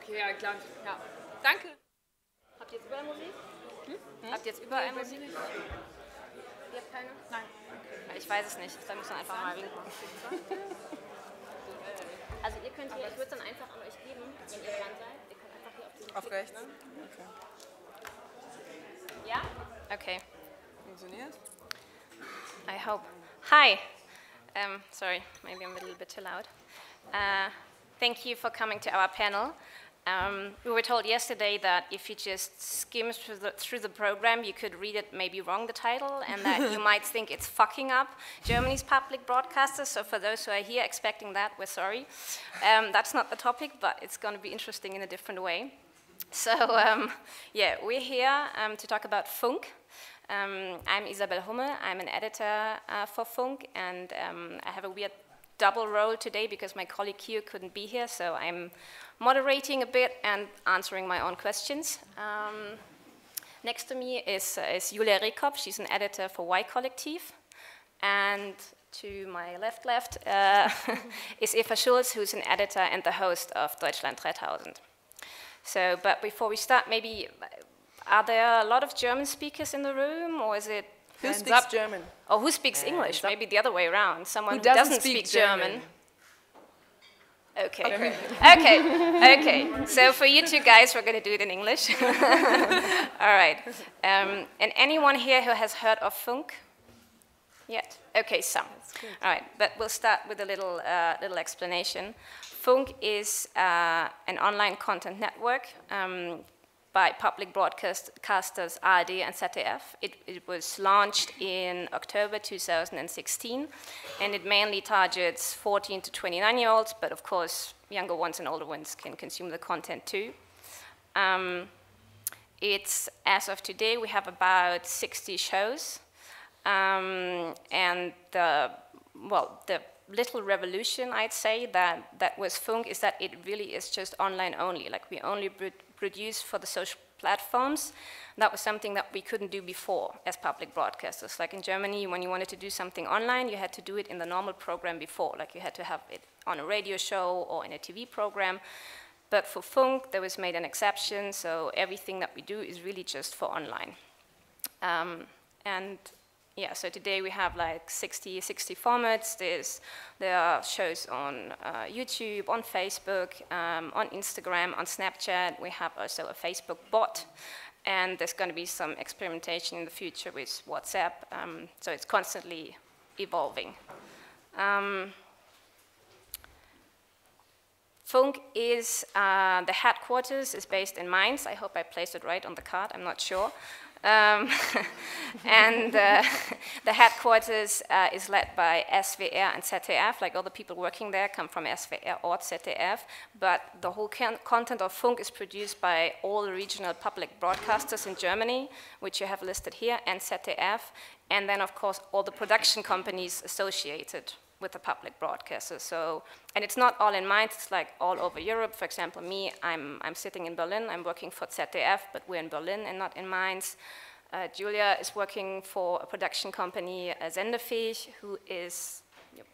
Okay, ja, klar. Ja. Danke. Habt ihr jetzt überall Musik? Habt ihr jetzt überall Musik? Ihr habt keine? Nein. Okay. Ich weiß es nicht, da müssen wir einfach mal winken. Also ihr könnt hier, ich würde es dann einfach an euch geben, wenn ihr dran seid. Ihr könnt einfach hier auf diesen Auf rechts? Ne? Okay. Ja? Okay. Funktioniert? I hope. Hi. Sorry, maybe I'm a little bit too loud. Thank you for coming to our panel. We were told yesterday that if you just skim through the program, you could read it maybe wrong, the title, and that you might think it's fucking up Germany's public broadcasters. So for those who are here expecting that, we're sorry. That's not the topic, but it's going to be interesting in a different way. So yeah, we're here to talk about Funk. I'm Isabel Hummel. I'm an editor for Funk, and I have a weird double role today because my colleague Kyo couldn't be here, so I'm moderating a bit and answering my own questions. Next to me is Julia Rehkopf. She's an editor for Y-Kollektiv. And to my left is Eva Schulz, who's an editor and the host of Deutschland 3000. So, but before we start, maybe, are there a lot of German speakers in the room, or is it... Who speaks German? Or who speaks English? Maybe the other way around. Someone who doesn't speak German. Okay. Okay. Okay. So for you two guys, we're going to do it in English. All right. And anyone here who has heard of Funk yet? Okay, some. All right. But we'll start with a little explanation. Funk is an online content network by public broadcasters ARD and ZDF. It was launched in October 2016, and it mainly targets 14 to 29-year-olds, but of course, younger ones and older ones can consume the content too. It's, as of today, we have about 60 shows, and the little revolution, I'd say, that was Funk is that it really is just online only. Like, we only produce for the social platforms. That was something that we couldn't do before as public broadcasters. Like in Germany, when you wanted to do something online, you had to do it in the normal program before. Like, you had to have it on a radio show or in a TV program. But for Funk, there was made an exception, so everything that we do is really just for online. And yeah, so today we have like 60 formats. There are shows on YouTube, on Facebook, on Instagram, on Snapchat. We have also a Facebook bot, and there's going to be some experimentation in the future with WhatsApp. So it's constantly evolving. Funk is, the headquarters is based in Mainz. I hope I placed it right on the card, I'm not sure. And the headquarters is led by SWR and ZDF. Like, all the people working there come from SWR or ZDF, but the whole content of Funk is produced by all the regional public broadcasters in Germany, which you have listed here, and ZDF, and then of course all the production companies associated with the public broadcasters. So, and it's not all in Mainz, it's like all over Europe. For example, me, I'm sitting in Berlin, I'm working for ZDF, but we're in Berlin and not in Mainz. Julia is working for a production company, Sendefähig, who is,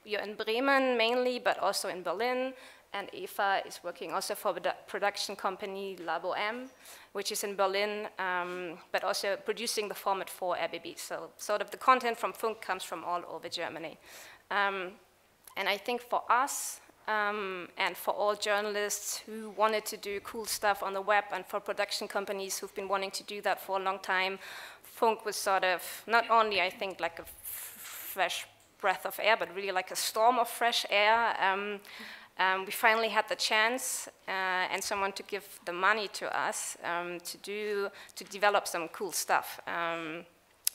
you're in Bremen mainly, but also in Berlin. And Eva is working also for the production company Labo M, which is in Berlin, but also producing the format for RBB. So sort of the content from Funk comes from all over Germany. And I think for us, and for all journalists who wanted to do cool stuff on the web, and for production companies who've been wanting to do that for a long time, Funk was sort of not only, I think, like a fresh breath of air, but really like a storm of fresh air. We finally had the chance and someone to give the money to us to develop some cool stuff.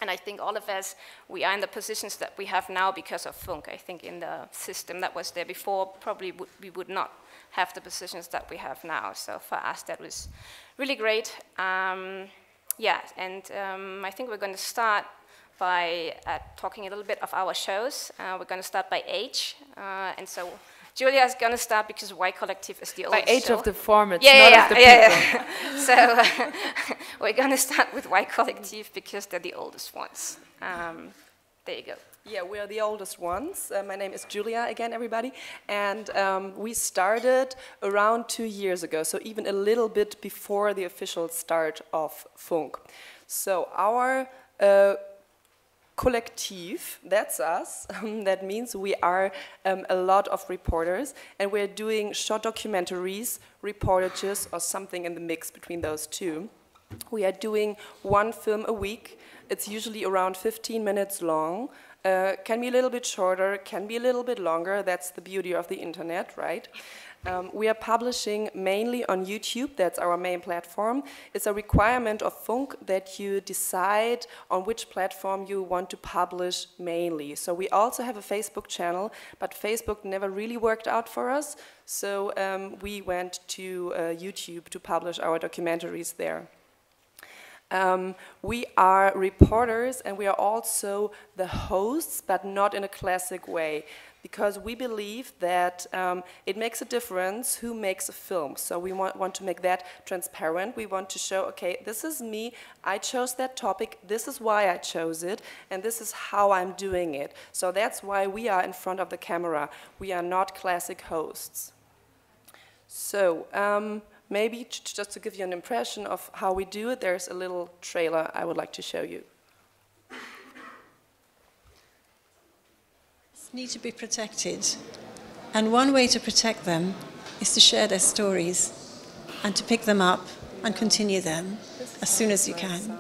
And I think all of us, we are in the positions that we have now because of Funk. I think in the system that was there before, probably we would not have the positions that we have now. So for us, that was really great. Yeah, and I think we're going to start by talking a little bit of our shows. We're going to start by age. And so Julia is going to start because Y-Kollektiv is the oldest by age show. of the formats, not of the people. So we're going to start with Y-Kollektiv because they're the oldest ones. There you go. Yeah, we are the oldest ones. My name is Julia again, everybody. And we started around 2 years ago, so even a little bit before the official start of Funk. So our Kollektiv, that's us. That means we are a lot of reporters, and we're doing short documentaries, reportages, or something in the mix between those two. We are doing one film a week. It's usually around 15 minutes long. Can be a little bit shorter, can be a little bit longer. That's the beauty of the internet, right? We are publishing mainly on YouTube. That's our main platform. It's a requirement of Funk that you decide on which platform you want to publish mainly. So we also have a Facebook channel, but Facebook never really worked out for us. So we went to YouTube to publish our documentaries there. We are reporters, and we are also the hosts, but not in a classic way, because we believe that it makes a difference who makes a film. So we want to make that transparent. We want to show, okay, this is me, I chose that topic, this is why I chose it, and this is how I'm doing it. So that's why we are in front of the camera. We are not classic hosts. So, maybe just to give you an impression of how we do it, there's a little trailer I would like to show you. Need to be protected, and one way to protect them is to share their stories and to pick them up and continue them as soon as you can,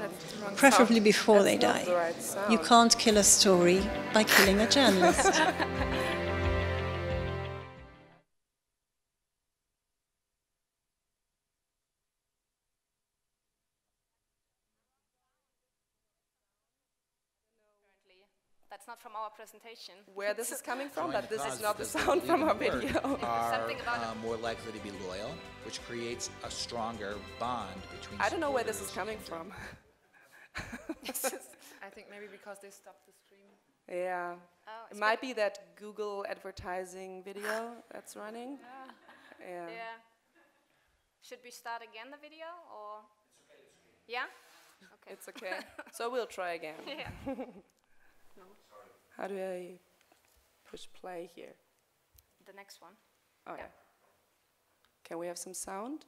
preferably before they die. You can't kill a story by killing a journalist. That's not from our presentation. Where this is coming from, but this is not the sound from our video. Are more likely to be loyal, which creates a stronger bond between. I don't know where this is coming from. I think maybe because they stopped the stream. Yeah. Oh, it might be that Google advertising video that's running. Yeah. Yeah. Should we start again the video, or? Yeah? Okay. It's okay. So we'll try again. Yeah. How do I push play here? The next one. Oh, yeah. Can we have some sound?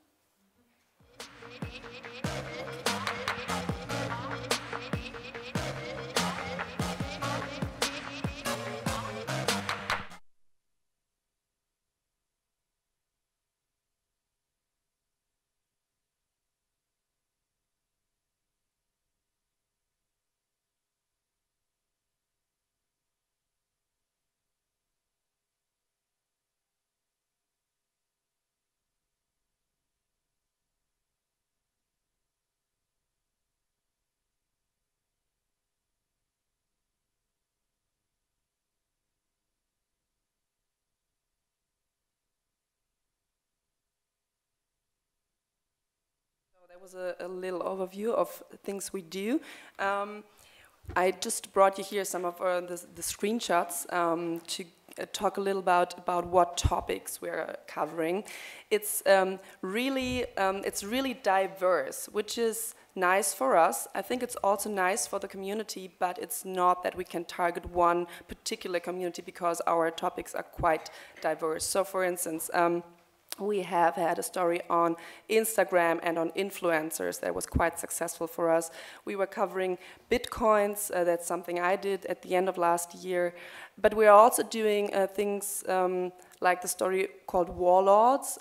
That was a little overview of things we do. I just brought you here some of the screenshots to talk a little about what topics we're covering. It's really diverse, which is nice for us. I think it's also nice for the community, but it's not that we can target one particular community because our topics are quite diverse. So, for instance, we have had a story on Instagram and on influencers that was quite successful for us. We were covering Bitcoins, that's something I did at the end of last year. But we are also doing things like the story called Warlords.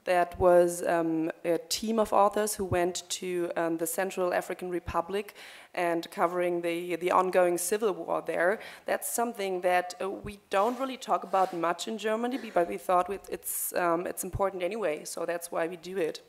That was a team of authors who went to the Central African Republic and covering the ongoing civil war there. That's something that we don't really talk about much in Germany, but we thought it's important anyway, so that's why we do it.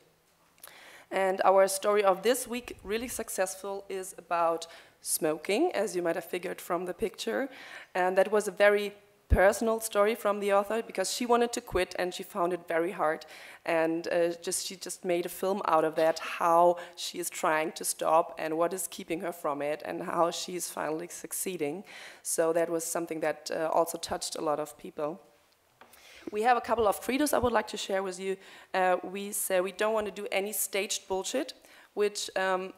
And our story of this week, really successful, is about smoking, as you might have figured from the picture. And that was a very personal story from the author because she wanted to quit and she found it very hard, and she just made a film out of that, how she is trying to stop and what is keeping her from it and how she is finally succeeding. So that was something that also touched a lot of people. We have a couple of credos I would like to share with you. We say we don't want to do any staged bullshit. which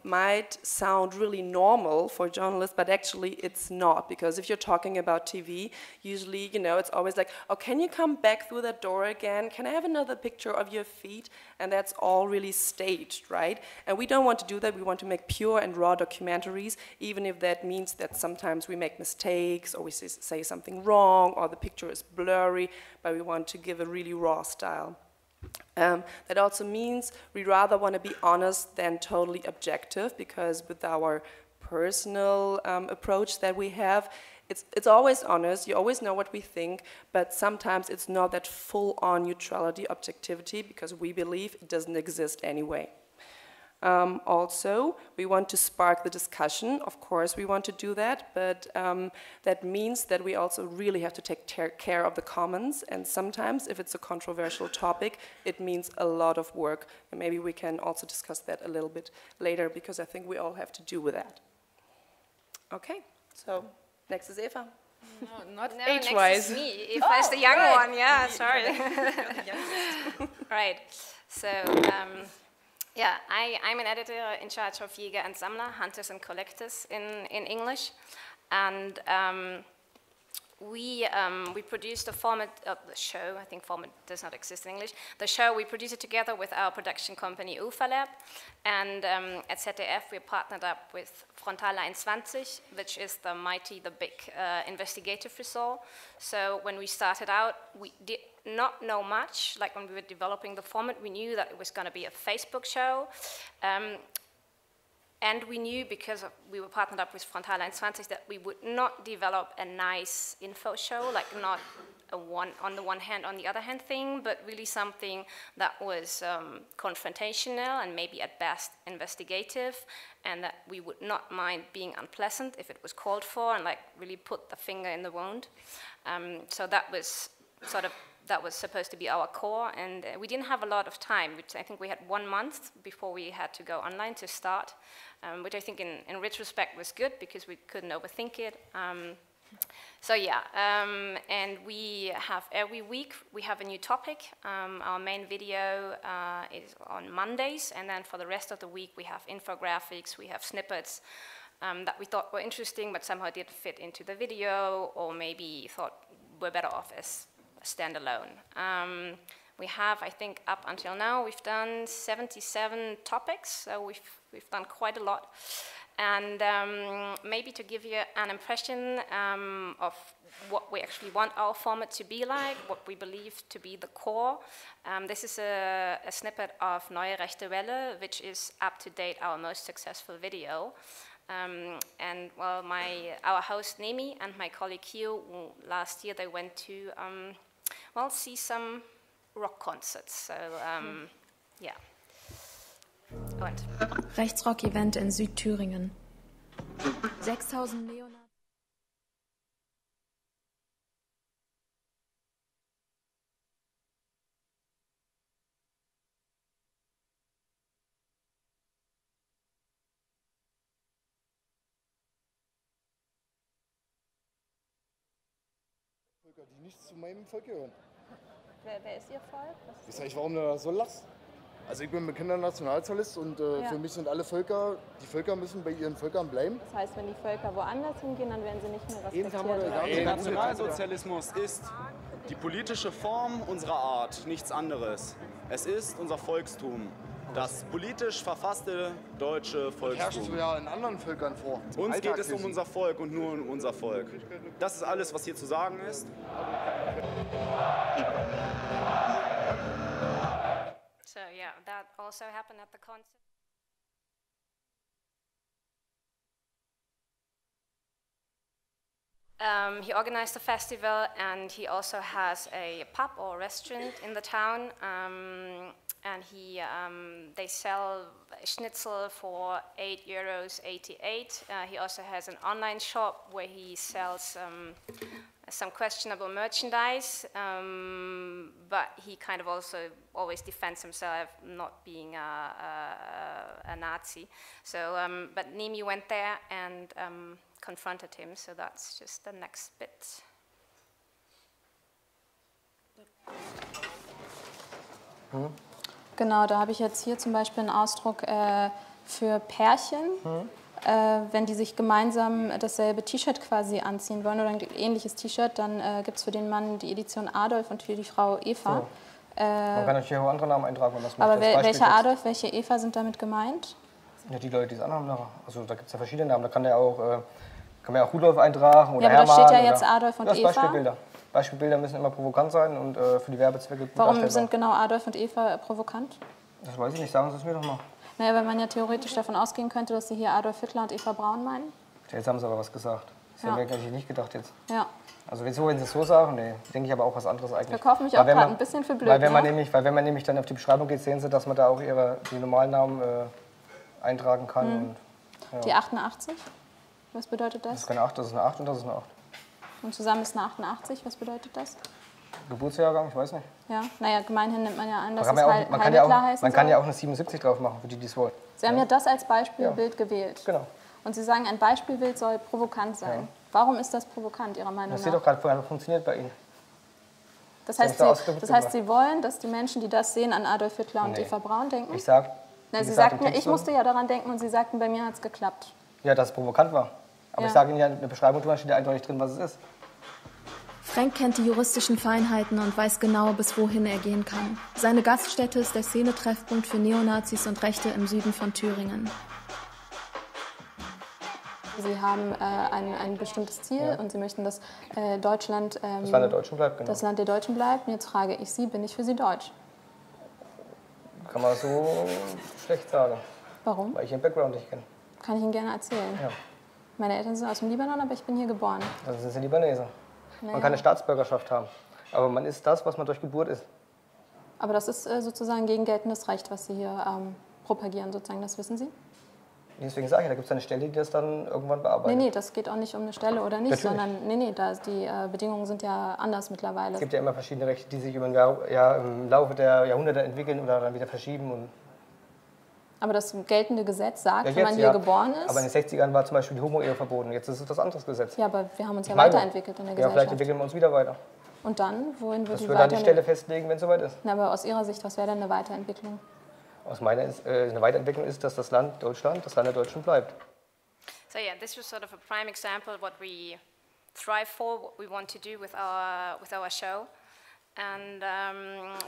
might sound really normal for journalists, but actually it's not, because if you're talking about TV, usually, you know, it's always like, oh, can you come back through that door again? Can I have another picture of your feet? And that's all really staged, right? And we don't want to do that. We want to make pure and raw documentaries, even if that means that sometimes we make mistakes, or we say something wrong, or the picture is blurry, but we want to give a really raw style. That also means we rather want to be honest than totally objective, because with our personal approach that we have, it's always honest, you always know what we think, but sometimes it's not that full-on neutrality, objectivity, because we believe it doesn't exist anyway. Also, we want to spark the discussion. Of course, we want to do that, but that means that we also really have to take care of the comments, and sometimes, if it's a controversial topic, it means a lot of work, and maybe we can also discuss that a little bit later, because I think we all have to do with that. Okay, so next is Eva. No, not No, age-wise. next is me. Eva is the young one, yeah, sorry. Right, so yeah, I'm an editor in charge of Jäger and Sammler, Hunters and Collectors in English, and we produced a format of the show. I think format does not exist in English. The show, we produced it together with our production company UFA Lab, and at ZDF we partnered up with Frontale 21, which is the big investigative resort. So when we started out, we did not know much. Like when we were developing the format, we knew that it was going to be a Facebook show. And we knew, because we were partnered up with Frontale 21, that we would not develop a nice info show, like not a on the one hand, on the other hand thing, but really something that was confrontational and maybe at best investigative, and that we would not mind being unpleasant if it was called for, and like really put the finger in the wound. So that was that was supposed to be our core, and we didn't have a lot of time, which I think we had 1 month before we had to go online to start, which I think in retrospect was good, because we couldn't overthink it. So yeah, and we have every week, we have a new topic. Our main video is on Mondays, and then for the rest of the week we have infographics, we have snippets that we thought were interesting, but somehow didn't fit into the video, or maybe thought were better off as standalone. We have, I think, up until now, we've done 77 topics, so we've done quite a lot. And maybe to give you an impression of what we actually want our format to be like, what we believe to be the core, this is a snippet of Neue Rechte Welle, which is up to date our most successful video. And well, our host Nemi and my colleague Kyo, last year they went to well, see some rock concerts. So yeah. Und. Rechtsrock-Event in Südthüringen. 6000 Neonazi. Die nicht zu meinem Volk gehören. Wer ist Ihr Volk? Ich sag, warum du so lachst? Also ich bin bekannter Nationalsozialist, und für mich sind alle Völker, die Völker müssen bei ihren Völkern bleiben. Das heißt, wenn die Völker woanders hingehen, dann werden sie nicht mehr respektiert. Der Nationalsozialismus ist die politische Form unserer Art, nichts anderes. Es ist unser Volkstum, das politisch verfasste deutsche Volkstum. Herrschst du ja in anderen Völkern vor. Uns geht es um unser Volk und nur um unser Volk. Das ist alles, was hier zu sagen ist. So yeah, that also happened at the concert. He organized the festival, and he also has a pub or restaurant in the town, and they sell schnitzel for €8.88. He also has an online shop where he sells some questionable merchandise, but he kind of also always defends himself not being a Nazi. So, but Nemi went there and confronted him, so that's just the next bit. Genau, da habe ich jetzt hier zum Beispiel einen Ausdruck, für Pärchen, wenn die sich gemeinsam dasselbe T-Shirt quasi anziehen wollen oder ein ähnliches T-Shirt, dann gibt es für den Mann die Edition Adolf und für die Frau Eva. So. Man kann natürlich auch andere Namen eintragen, wenn man das Aber möchte. welcher Adolf, welche Eva sind damit gemeint? Ja, die Leute, die es anhaben. Also da gibt es ja verschiedene Namen. Da kann man ja auch Rudolf eintragen oder ja, aber Hermann. Da steht ja jetzt Adolf und Eva. Beispielbilder. Beispielbilder müssen immer provokant sein und für die Werbezwecke gut Warum sind genau Adolf und Eva provokant? Das weiß ich nicht, sagen Sie es mir doch mal. Naja, weil man ja theoretisch davon ausgehen könnte, dass Sie hier Adolf Hitler und Eva Braun meinen. Jetzt haben Sie aber was gesagt. Das hätte ich mir nicht gedacht jetzt. Ja. Also wenn Sie es so sagen, nee, denke ich aber auch was anderes eigentlich. Ich verkaufe mich auch gerade ein bisschen für blöd. Weil wenn man nämlich dann auf die Beschreibung geht, sehen Sie, dass man da auch die normalen Namen eintragen kann. Und, ja. Die 88, was bedeutet das? Das ist keine 8, das ist eine 8 und das ist eine 8. Und zusammen ist eine 88, was bedeutet das? Geburtsjahrgang, ich weiß nicht. Ja, naja, gemeinhin nimmt man ja an, dass man kann ja auch eine 77 drauf machen, für die es wollen. Sie haben ja das als Beispielbild gewählt. Genau. Und Sie sagen, ein Beispielbild soll provokant sein. Ja. Warum ist das provokant, Ihrer Meinung nach? Das sieht doch gerade vorher funktioniert bei Ihnen. Das heißt, Sie wollen, dass die Menschen, die das sehen, an Adolf Hitler und Eva Braun denken? Ich sag, Sie sagten mir, ich musste ja daran denken und Sie sagten, bei mir hat es geklappt. Ja, dass es provokant war. Aber ich sage Ihnen ja, in der Beschreibung steht ja eindeutig drin, was es ist. Frank kennt die juristischen Feinheiten und weiß genau, bis wohin er gehen kann. Seine Gaststätte ist der Szenetreffpunkt für Neonazis und Rechte im Süden von Thüringen. Sie haben ein bestimmtes Ziel und Sie möchten, dass Deutschland das Land der Deutschen bleibt, genau. Das Land der Deutschen bleibt. Und jetzt frage ich Sie, bin ich für Sie deutsch? Kann man so schlecht sagen. Warum? Weil ich Ihren Background nicht kenne. Kann ich Ihnen gerne erzählen. Ja. Meine Eltern sind aus dem Libanon, aber ich bin hier geboren. Also sind Sie Libanese. Naja. Man kann eine Staatsbürgerschaft haben, aber man ist das, was man durch Geburt ist. Aber das ist sozusagen gegen geltendes Recht, was Sie hier propagieren, sozusagen, das wissen Sie? Deswegen sage ich, da gibt es eine Stelle, die das dann irgendwann bearbeitet. Nee, das geht auch nicht um eine Stelle oder nicht, sondern die Bedingungen sind ja anders mittlerweile. Es gibt ja immer verschiedene Rechte, die sich im Laufe der Jahrhunderte entwickeln oder dann wieder verschieben. Aber das geltende Gesetz sagt, wenn man hier geboren ist... Aber in den 60ern war zum Beispiel die Homo-Ehe verboten, jetzt ist es das anderes Gesetz. Ja, aber wir haben uns ja weiterentwickelt in der Gesellschaft. Ja, vielleicht entwickeln wir uns wieder weiter. Und dann, wohin wird die Weiterentwicklung? Das würde dann die Stelle festlegen, wenn es soweit ist. Na, aber aus Ihrer Sicht, was wäre denn eine Weiterentwicklung? Aus meiner Sicht, eine Weiterentwicklung ist, dass das Land Deutschland, das Land der Deutschen bleibt. So yeah, this was sort of a prime example what we strive for, what we want to do with our show. And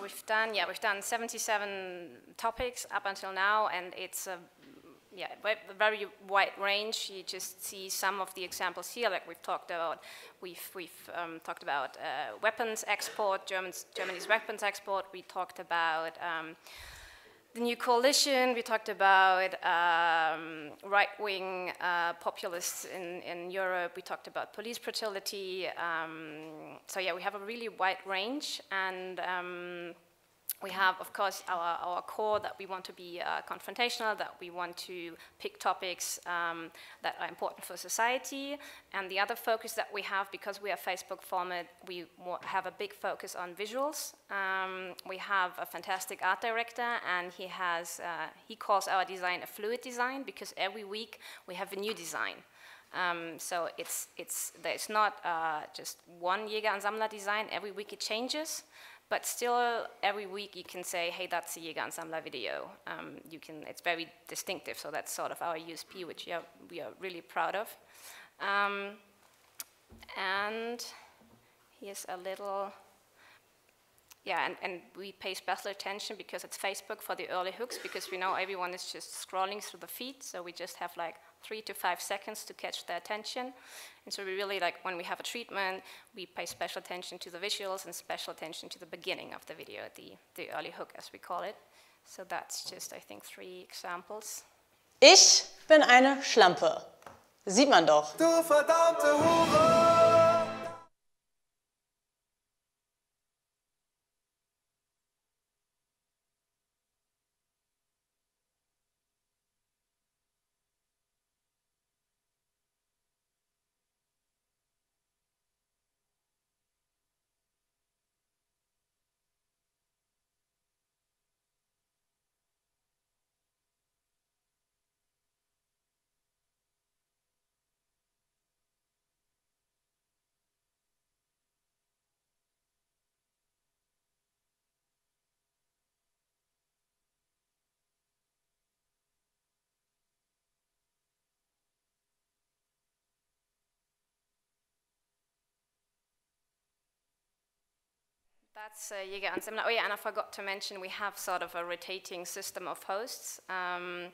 we've done 77 topics up until now, and it's a very wide range. You just see some of the examples here, like we've talked about. We've talked about weapons export, Germany's weapons export. We talked about the new coalition. We talked about right-wing populists in Europe. We talked about police brutality. So yeah, we have a really wide range, and we have, of course, our core that we want to be confrontational, that we want to pick topics that are important for society. And the other focus that we have, because we are Facebook format, we have a big focus on visuals. We have a fantastic art director, and he calls our design a fluid design, because every week we have a new design. So there's not just one Jäger und Sammler design. Every week it changes. But still, every week you can say, hey, that's a Jäger und Sammler video. It's very distinctive, so that's sort of our USP, which we are really proud of. And here's a little, and we pay special attention because it's Facebook for the early hooks, because we know everyone is just scrolling through the feed, so we just have like 3 to 5 seconds to catch their attention. And so we really, like, when we have a treatment, we pay special attention to the visuals and special attention to the beginning of the video, the early hook, as we call it. So that's just, I think, 3 examples. Ich bin eine Schlampe. Sieht man doch. Du verdammte Hure! that's Jäger and Semmler. Oh yeah, and I forgot to mention we have sort of a rotating system of hosts. I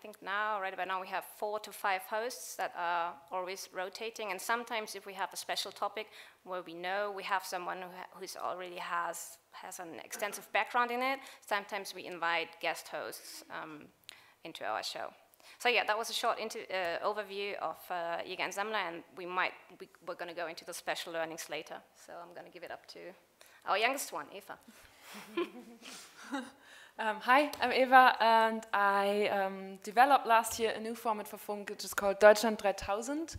think now, right about now, we have 4 to 5 hosts that are always rotating, and sometimes if we have a special topic where we know we have someone who's already has an extensive background in it, sometimes we invite guest hosts into our show. So yeah, that was a short overview of Jäger and Semmler, and we're going to go into the special learnings later. So I'm going to give it up to our youngest one, Eva. Hi, I'm Eva, and I developed last year a new format for Funk, which is called Deutschland 3000.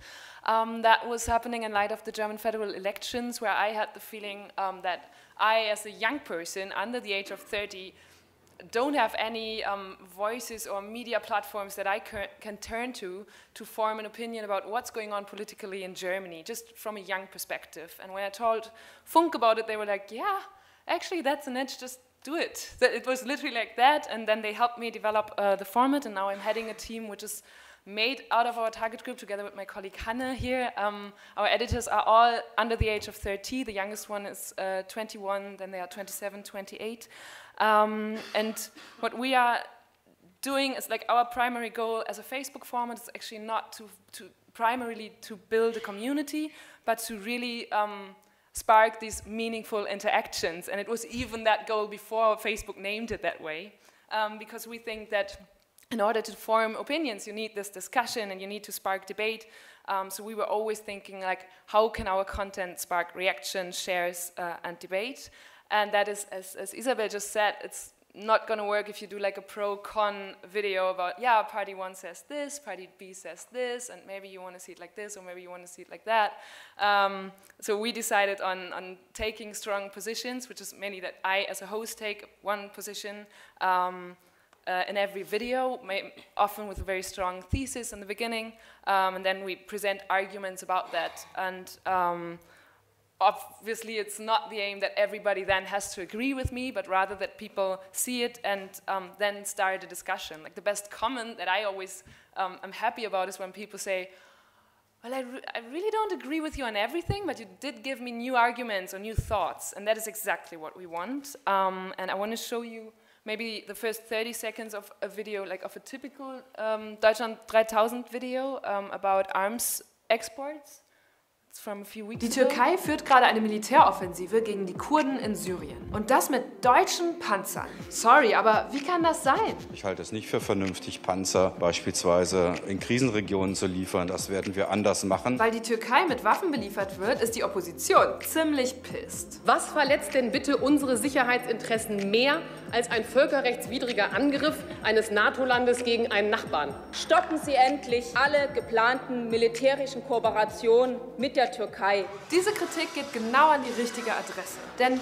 That was happening in light of the German federal elections, where I had the feeling that I, as a young person under the age of 30, don't have any voices or media platforms that I can turn to form an opinion about what's going on politically in Germany, just from a young perspective. And when I told Funk about it, they were like, yeah, actually that's an edge, just do it. It was literally like that, and then they helped me develop the format, and now I'm heading a team which is made out of our target group together with my colleague Hanne here. Our editors are all under the age of 30. The youngest one is 21, then they are 27, 28. And what we are doing is, like, our primary goal as a Facebook format is actually not primarily to build a community, but to really spark these meaningful interactions. And it was even that goal before Facebook named it that way, because we think that in order to form opinions, you need this discussion and you need to spark debate. So we were always thinking, like, how can our content spark reaction, shares, and debate? And that is, as Isabel just said, it's not going to work if you do like a pro-con video about, yeah, party 1 says this, party B says this, and maybe you want to see it like this, or maybe you want to see it like that. So we decided on taking strong positions, which is mainly that I, as a host, take one position in every video, often with a very strong thesis in the beginning, and then we present arguments about that. And obviously, it's not the aim that everybody then has to agree with me, but rather that people see it and then start a discussion. Like, the best comment that I always am happy about is when people say, well, I really don't agree with you on everything, but you did give me new arguments or new thoughts, and that is exactly what we want. And I want to show you maybe the first 30 seconds of a video, like of a typical Deutschland 3000 video about arms exports. Die Türkei führt gerade eine Militäroffensive gegen die Kurden in Syrien. Und das mit deutschen Panzern. Sorry, aber wie kann das sein? Ich halte es nicht für vernünftig, Panzer beispielsweise in Krisenregionen zu liefern. Das werden wir anders machen. Weil die Türkei mit Waffen beliefert wird, ist die Opposition ziemlich pisst. Was verletzt denn bitte unsere Sicherheitsinteressen mehr als ein völkerrechtswidriger Angriff eines NATO-Landes gegen einen Nachbarn? Stoppen Sie endlich alle geplanten militärischen Kooperationen mit der Türkei. Diese Kritik geht genau an die richtige Adresse. Denn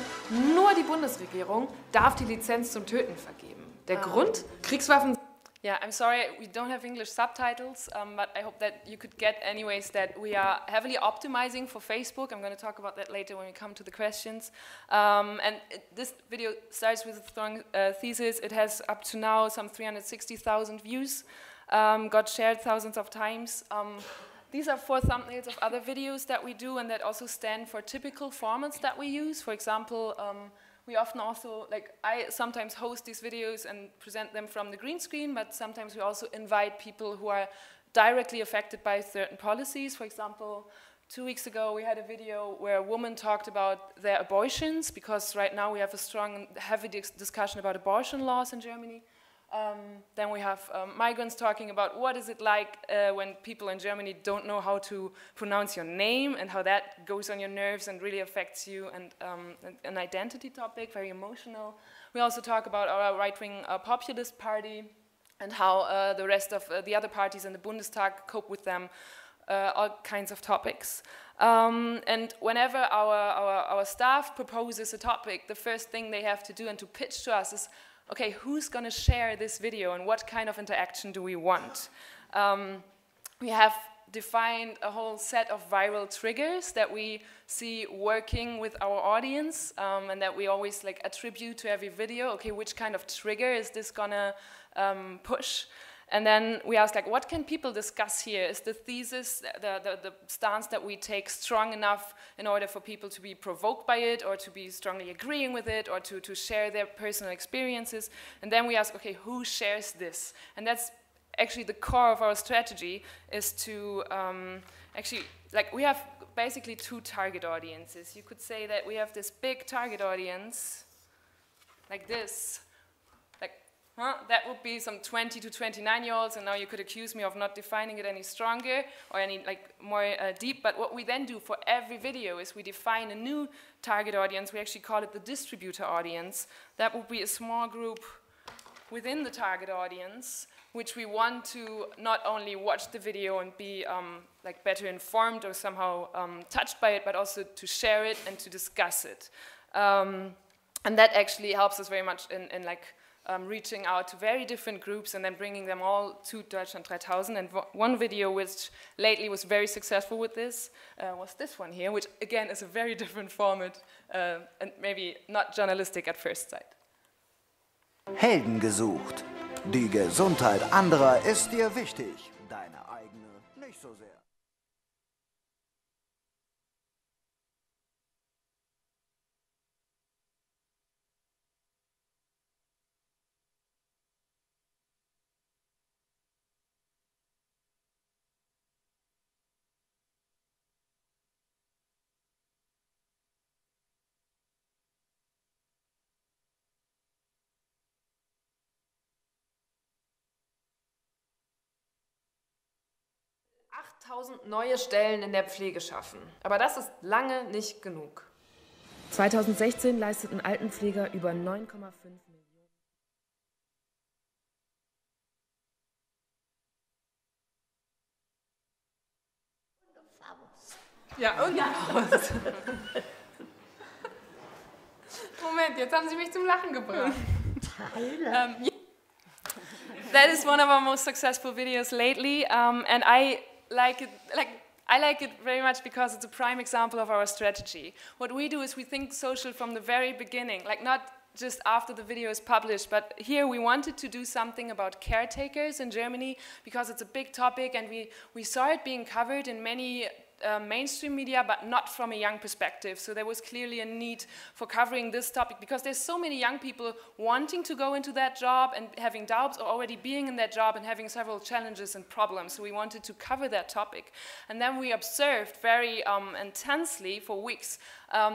nur die Bundesregierung darf die Lizenz zum Töten vergeben. Der Grund? Kriegswaffen. Yeah, I'm sorry, we don't have English subtitles, but I hope that you could get anyways that we are heavily optimizing for Facebook. I'm going to talk about that later when we come to the questions. This video starts with a strong thesis. It has up to now some 360,000 views, got shared thousands of times. These are 4 thumbnails of other videos that we do and that also stand for typical formats that we use. For example, we often also, like, I sometimes host these videos and present them from the green screen, but sometimes we also invite people who are directly affected by certain policies. For example, 2 weeks ago we had a video where a woman talked about their abortions, because right now we have a strong and heavy discussion about abortion laws in Germany. Then we have migrants talking about what is it like when people in Germany don't know how to pronounce your name and how that goes on your nerves and really affects you, and an identity topic, very emotional. We also talk about our right-wing populist party and how the rest of the other parties in the Bundestag cope with them, all kinds of topics. And whenever our staff proposes a topic, the first thing they have to do and to pitch to us is, okay, who's going to share this video and what kind of interaction do we want? We have defined a whole set of viral triggers that we see working with our audience, and that we always, like, attribute to every video. Okay, which kind of trigger is this going to push? And then we asked, like, what can people discuss here? Is the thesis, the stance that we take strong enough in order for people to be provoked by it, or to be strongly agreeing with it, or to share their personal experiences? And then we asked, okay, who shares this? And that's actually the core of our strategy, is to actually, like, we have basically two target audiences. You could say that we have this big target audience, like this. That would be some 20 to 29-year-olds, and now you could accuse me of not defining it any stronger or any more deep. But what we then do for every video is we define a new target audience. We actually call it the distributor audience. That would be a small group within the target audience, which we want to not only watch the video and be like better informed or somehow touched by it, but also to share it and to discuss it. And that actually helps us very much in like reaching out to very different groups and then bringing them all to Deutschland 3000. And one video which lately was very successful with this was this one here, which again is a very different format and maybe not journalistic at first sight. Helden gesucht. Die Gesundheit anderer ist dir wichtig, deine eigene nicht so sehr. Neue Stellen in der Pflege schaffen. Aber das ist lange nicht genug. 2016 leisteten Altenpfleger über 9,5 Millionen. Ja, und raus. Moment, jetzt haben Sie mich zum Lachen gebracht. That is one of our most successful videos lately, and I like it very much because it's a prime example of our strategy. What we do is we think social from the very beginning, like not just after the video is published, but here we wanted to do something about caretakers in Germany because it's a big topic, and we saw it being covered in many mainstream media, but not from a young perspective. So there was clearly a need for covering this topic because there's so many young people wanting to go into that job and having doubts, or already being in that job and having several challenges and problems. So we wanted to cover that topic. And then we observed very intensely for weeks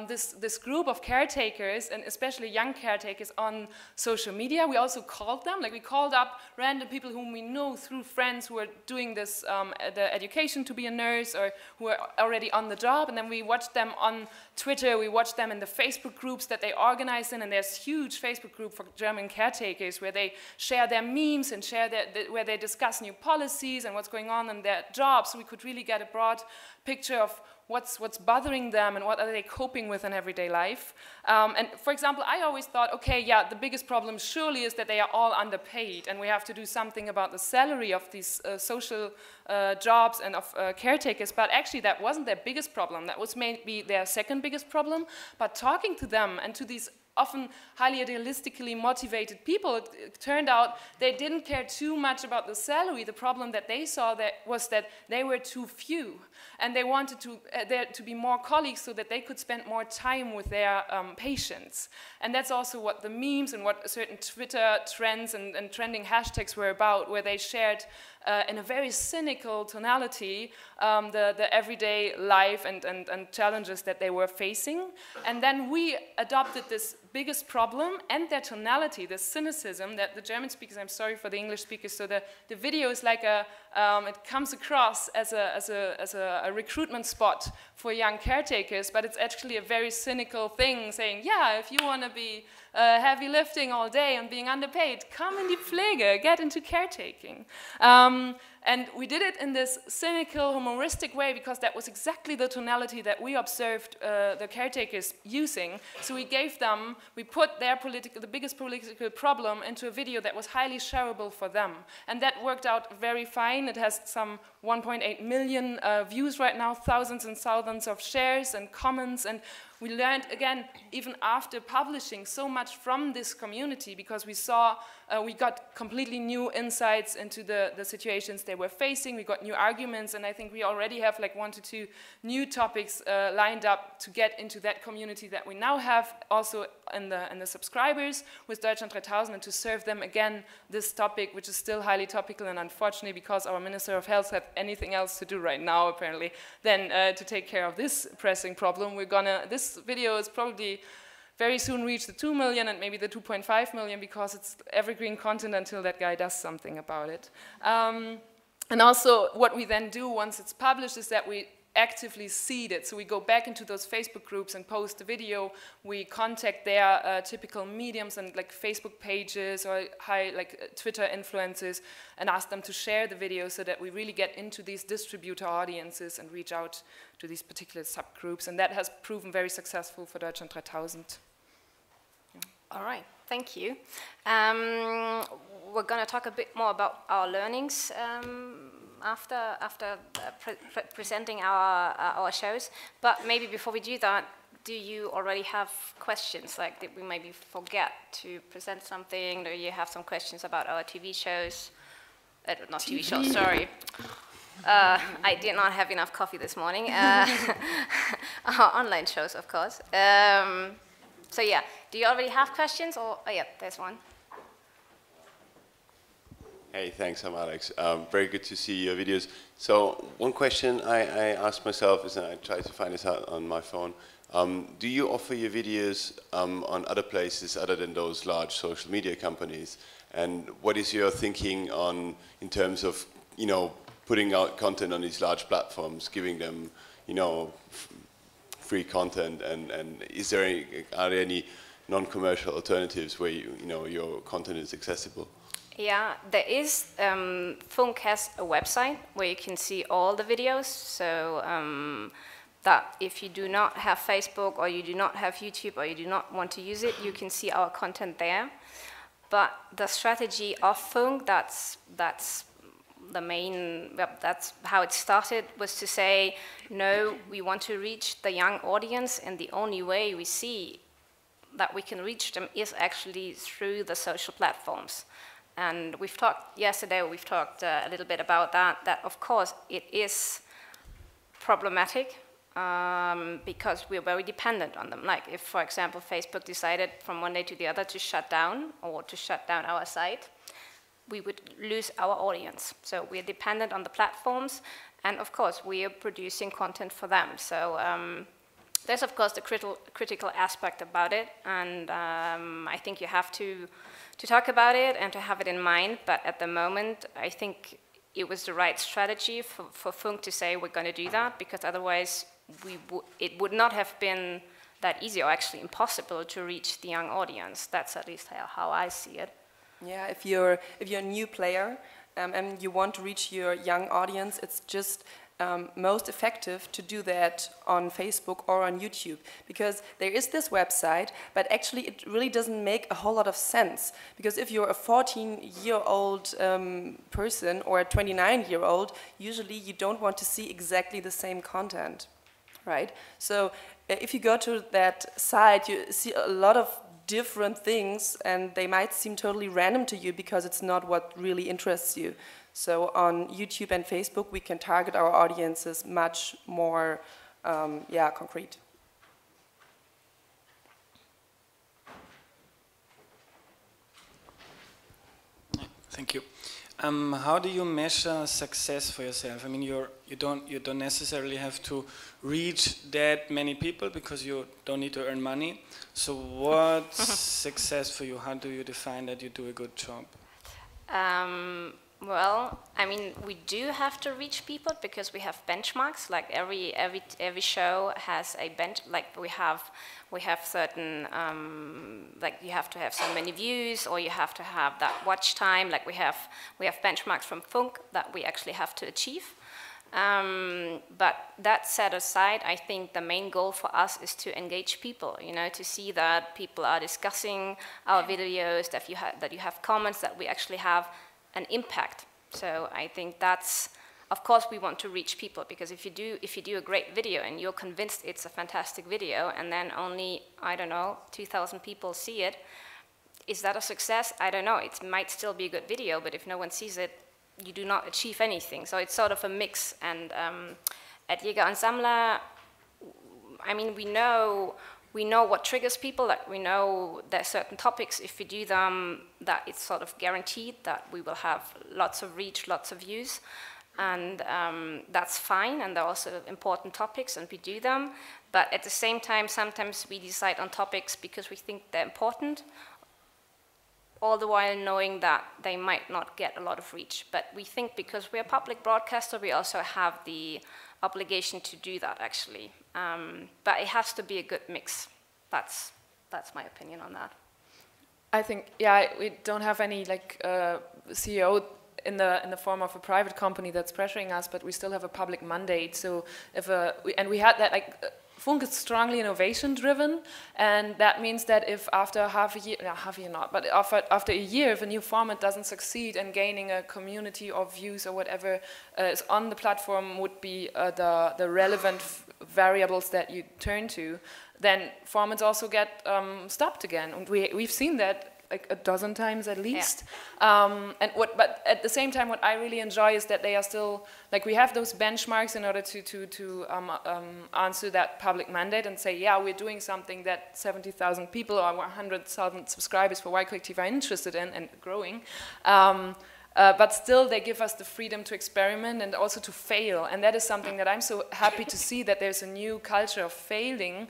this group of caretakers, and especially young caretakers, on social media. We also called them, like we called up random people whom we know through friends who are doing this, the education to be a nurse, or who are already on the job, and then we watched them on Twitter, we watched them in the Facebook groups that they organize in, and there's huge Facebook group for German caretakers where they share their memes and share where they discuss new policies and what's going on in their jobs, so we could really get a broad picture of what's bothering them and what are they coping with in everyday life. And for example, I always thought, okay, yeah, the biggest problem surely is that they are all underpaid, and we have to do something about the salary of these social jobs and of caretakers, but actually that wasn't their biggest problem. That was maybe their second biggest problem. But talking to them and to these often highly idealistically motivated people, it turned out they didn't care too much about the salary. The problem that they saw was that they were too few, and they wanted there to be more colleagues so that they could spend more time with their patients. And that's also what the memes and what certain Twitter trends and trending hashtags were about, where they shared in a very cynical tonality the everyday life and challenges that they were facing. And then we adopted this biggest problem and their tonality, the cynicism that the German speakers, I'm sorry for the English speakers, so the video is like it comes across as a recruitment spot for young caretakers, but it's actually a very cynical thing, saying, yeah, if you want to be heavy lifting all day and being underpaid, come in die Pflege, get into caretaking. And we did it in this cynical, humoristic way because that was exactly the tonality that we observed the caretakers using. So we put the biggest political problem into a video that was highly shareable for them. And that worked out very fine. It has some 1.8 million views right now, thousands and thousands of shares and comments, and we learned, again, even after publishing, so much from this community, because we saw, we got completely new insights into the situations they were facing. We got new arguments, and I think we already have like 1 to 2 new topics lined up to get into that community that we now have, also in the subscribers with Deutschland 3000, and to serve them again this topic, which is still highly topical, and unfortunately, because our Minister of Health had anything else to do right now, apparently, than to take care of this pressing problem. This video is probably very soon reach the 2 million and maybe the 2.5 million, because it's evergreen content until that guy does something about it. And also what we then do once it's published is that we actively seed it. So we go back into those Facebook groups and post the video. We contact their typical mediums and like Facebook pages or Twitter influencers and ask them to share the video so that we really get into these distributor audiences and reach out to these particular subgroups. And that has proven very successful for Deutschland 3000. Yeah. All right, thank you. We're going to talk a bit more about our learnings after presenting our shows, but maybe before we do that, do you already have questions? Like, did we maybe forget to present something? Do you have some questions about our TV shows? Not TV shows, sorry. I did not have enough coffee this morning. Our online shows, of course. So yeah, do you already have questions? Or, oh yeah, there's one. Hey, thanks, I'm Alex. Very good to see your videos. So one question I asked myself is, and I tried to find this out on my phone, do you offer your videos on other places other than those large social media companies? And what is your thinking in terms of, putting out content on these large platforms, giving them, free content, and are there any non-commercial alternatives where your content is accessible? Yeah, there is. Funk has a website where you can see all the videos. So that if you do not have Facebook or you do not have YouTube or you do not want to use it, you can see our content there. But the strategy of Funk, that's the main. That's how it started. Was to say, no, we want to reach the young audience, and the only way we see that we can reach them is actually through the social platforms. And we've talked yesterday, we've talked a little bit about that of course it is problematic because we're very dependent on them. Like if, for example, Facebook decided from one day to the other to shut down our site, we would lose our audience. So we're dependent on the platforms, and of course we are producing content for them. So there's of course the critical aspect about it, and I think you have to talk about it and to have it in mind, but at the moment, I think it was the right strategy for Funk to say we're going to do that, because otherwise it would not have been that easy, or actually impossible, to reach the young audience. That's at least how I see it. Yeah, if you're a new player and you want to reach your young audience, it's just most effective to do that on Facebook or on YouTube, because there is this website, but actually it really doesn't make a whole lot of sense, because if you're a 14-year-old person or a 29-year-old, usually you don't want to see exactly the same content, right? So if you go to that site, you see a lot of different things, and they might seem totally random to you because it's not what really interests you. So on YouTube and Facebook, we can target our audiences much more, concrete. Thank you. How do you measure success for yourself? I mean, you don't necessarily have to reach that many people because you don't need to earn money. So what's success for you? How do you define that you do a good job? Well, I mean, we do have to reach people because we have benchmarks. Like every show has a bench. Like we have certain like you have to have so many views, or you have to have that watch time. Like we have benchmarks from Funk that we actually have to achieve. But that set aside, I think the main goal for us is to engage people. To see that people are discussing our videos, that you have comments, that we actually have an impact. So I think that's of course we want to reach people, because if you do a great video and you're convinced it's a fantastic video and then only, I don't know, 2,000 people see it, is that a success? I don't know. It might still be a good video, but if no one sees it, you do not achieve anything. So it's sort of a mix. And at Jäger und Sammler, I mean, we know what triggers people. Like we know there's certain topics, if we do them, that it's sort of guaranteed that we will have lots of reach, lots of views. And that's fine, and they're also important topics, and we do them. But at the same time, sometimes we decide on topics because we think they're important, all the while knowing that they might not get a lot of reach. But we think because we're a public broadcaster, we also have the obligation to do that, actually. But it has to be a good mix. That's my opinion on that. I think, yeah, we don't have any like CEO in the form of a private company that's pressuring us, but we still have a public mandate. So if we had that like. Funk is strongly innovation-driven, and that means that if after half a year not, but after a year, if a new format doesn't succeed and gaining a community of views or whatever is on the platform would be the relevant variables that you turn to, then formats also get stopped again. And we've seen that like a dozen times at least. Yeah. But at the same time, what I really enjoy is that they are still, like we have those benchmarks in order to answer that public mandate and say, yeah, we're doing something that 70,000 people or 100,000 subscribers for Y-Kollektiv are interested in and growing. But still they give us the freedom to experiment and also to fail. And that is something that I'm so happy to see, that there's a new culture of failing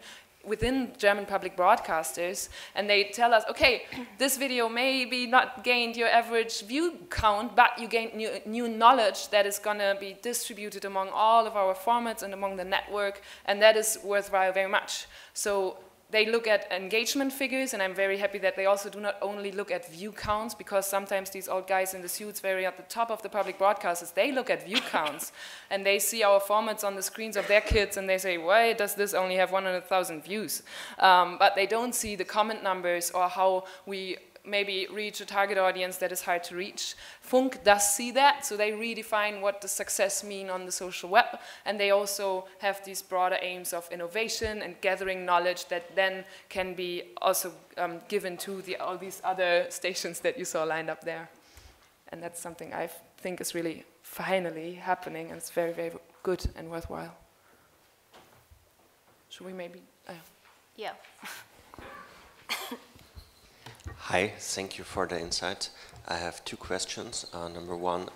within German public broadcasters, and they tell us, okay, this video maybe not gained your average view count, but you gained new knowledge that is going to be distributed among all of our formats and among the network, and that is worthwhile very much. So they look at engagement figures, and I'm very happy that they also do not only look at view counts, because sometimes these old guys in the suits very at the top of the public broadcasters, they look at view counts, and they see our formats on the screens of their kids, and they say, why does this only have 100,000 views? But they don't see the comment numbers or how we maybe reach a target audience that is hard to reach. Funk does see that, so they redefine what the success mean on the social web, and they also have these broader aims of innovation and gathering knowledge that then can be also given to all these other stations that you saw lined up there. And that's something I think is really finally happening, and it's very, very good and worthwhile. Should we maybe? Yeah. Hi, thank you for the insight. I have two questions. Number one,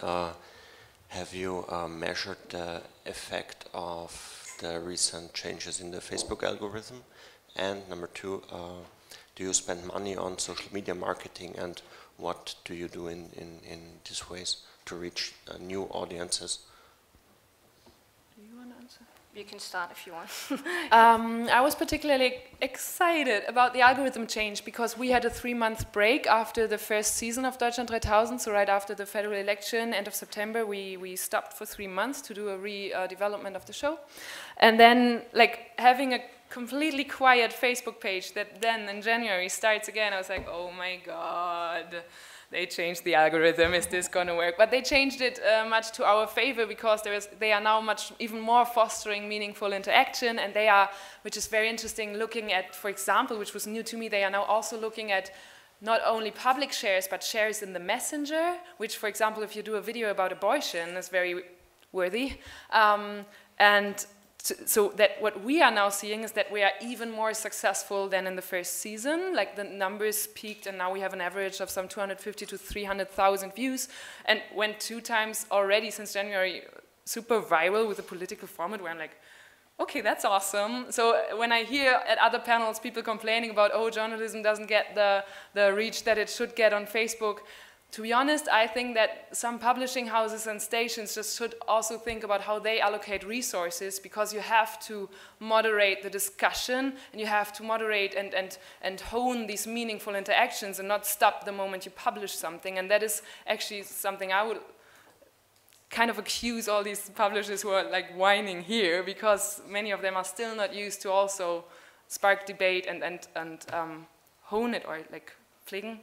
have you measured the effect of the recent changes in the Facebook algorithm? And number two, do you spend money on social media marketing, and what do you do in these ways to reach new audiences? You can start if you want. I was particularly excited about the algorithm change because we had a 3-month break after the first season of Deutschland 3000, so right after the federal election, end of September, we stopped for 3 months to do a redevelopment of the show. And then, like, having a completely quiet Facebook page that then in January starts again, I was like, oh my God. They changed the algorithm, is this going to work? But they changed it much to our favor, because they are now even more fostering meaningful interaction, and they are, which is very interesting, looking at, for example, which was new to me, they are now also looking at not only public shares, but shares in the messenger, which, for example, if you do a video about abortion, is very worthy. And so that what we are now seeing is that we are even more successful than in the first season. Like, the numbers peaked, and now we have an average of some 250 to 300,000 views, and went 2 times already since January super viral with a political format where I'm like, okay, that's awesome. So when I hear at other panels people complaining about, oh, journalism doesn't get the reach that it should get on Facebook, to be honest, I think that some publishing houses and stations just should also think about how they allocate resources, because you have to moderate the discussion, and you have to moderate and hone these meaningful interactions and not stop the moment you publish something. And that is actually something I would kind of accuse all these publishers who are like whining here, because many of them are still not used to also spark debate and hone it, or like pflegen.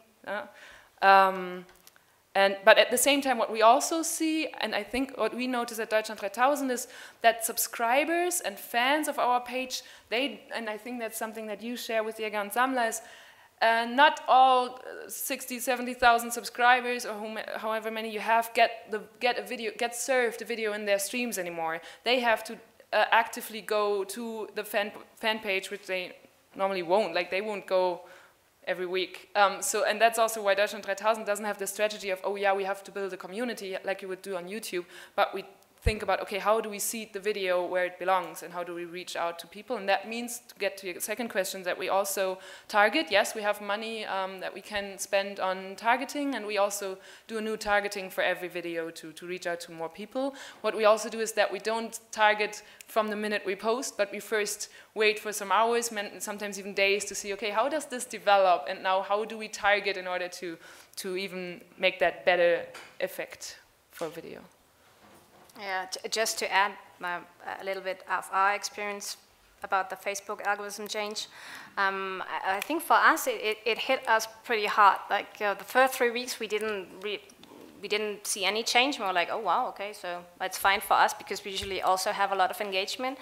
But at the same time, what we also see, and I think what we notice at Deutschland 3000 is that subscribers and fans of our page, and I think that's something that you share with Jäger und Sammler, is not all 60, 70,000 subscribers or however many you have get served a video in their streams anymore. They have to actively go to the fan page, which they normally won't. Like, they won't go every week. And that's also why Deutschland 3000 doesn't have the strategy of, oh yeah, we have to build a community like you would do on YouTube, but we think about, okay, how do we seed the video where it belongs, and how do we reach out to people? And that means, to get to your second question, that we also target. Yes, we have money that we can spend on targeting, and we also do a new targeting for every video to reach out to more people. What we also do is that we don't target from the minute we post, but we first wait for some hours, sometimes even days, to see, okay, how does this develop, and now how do we target in order to even make that better effect for video? Yeah, just to add a little bit of our experience about the Facebook algorithm change, I think for us it hit us pretty hard. Like the first 3 weeks we didn't see any change. We were like, oh wow, okay, so that's fine for us because we usually also have a lot of engagement.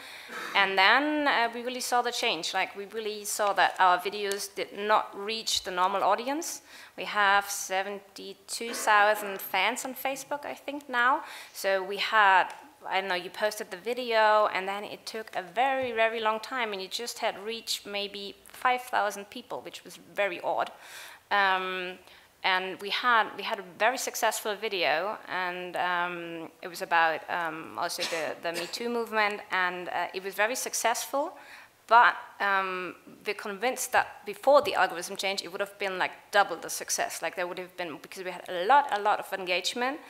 And then we really saw the change. Like, we really saw that our videos did not reach the normal audience. We have 72,000 fans on Facebook, I think, now. So we had, I don't know, you posted the video, and then it took a very, very long time, and you just had reached maybe 5,000 people, which was very odd. And we had a very successful video, and it was about also the Me Too movement, and it was very successful. But we're convinced that before the algorithm change, it would have been like double the success. Like, there would have been, because we had a lot of engagement,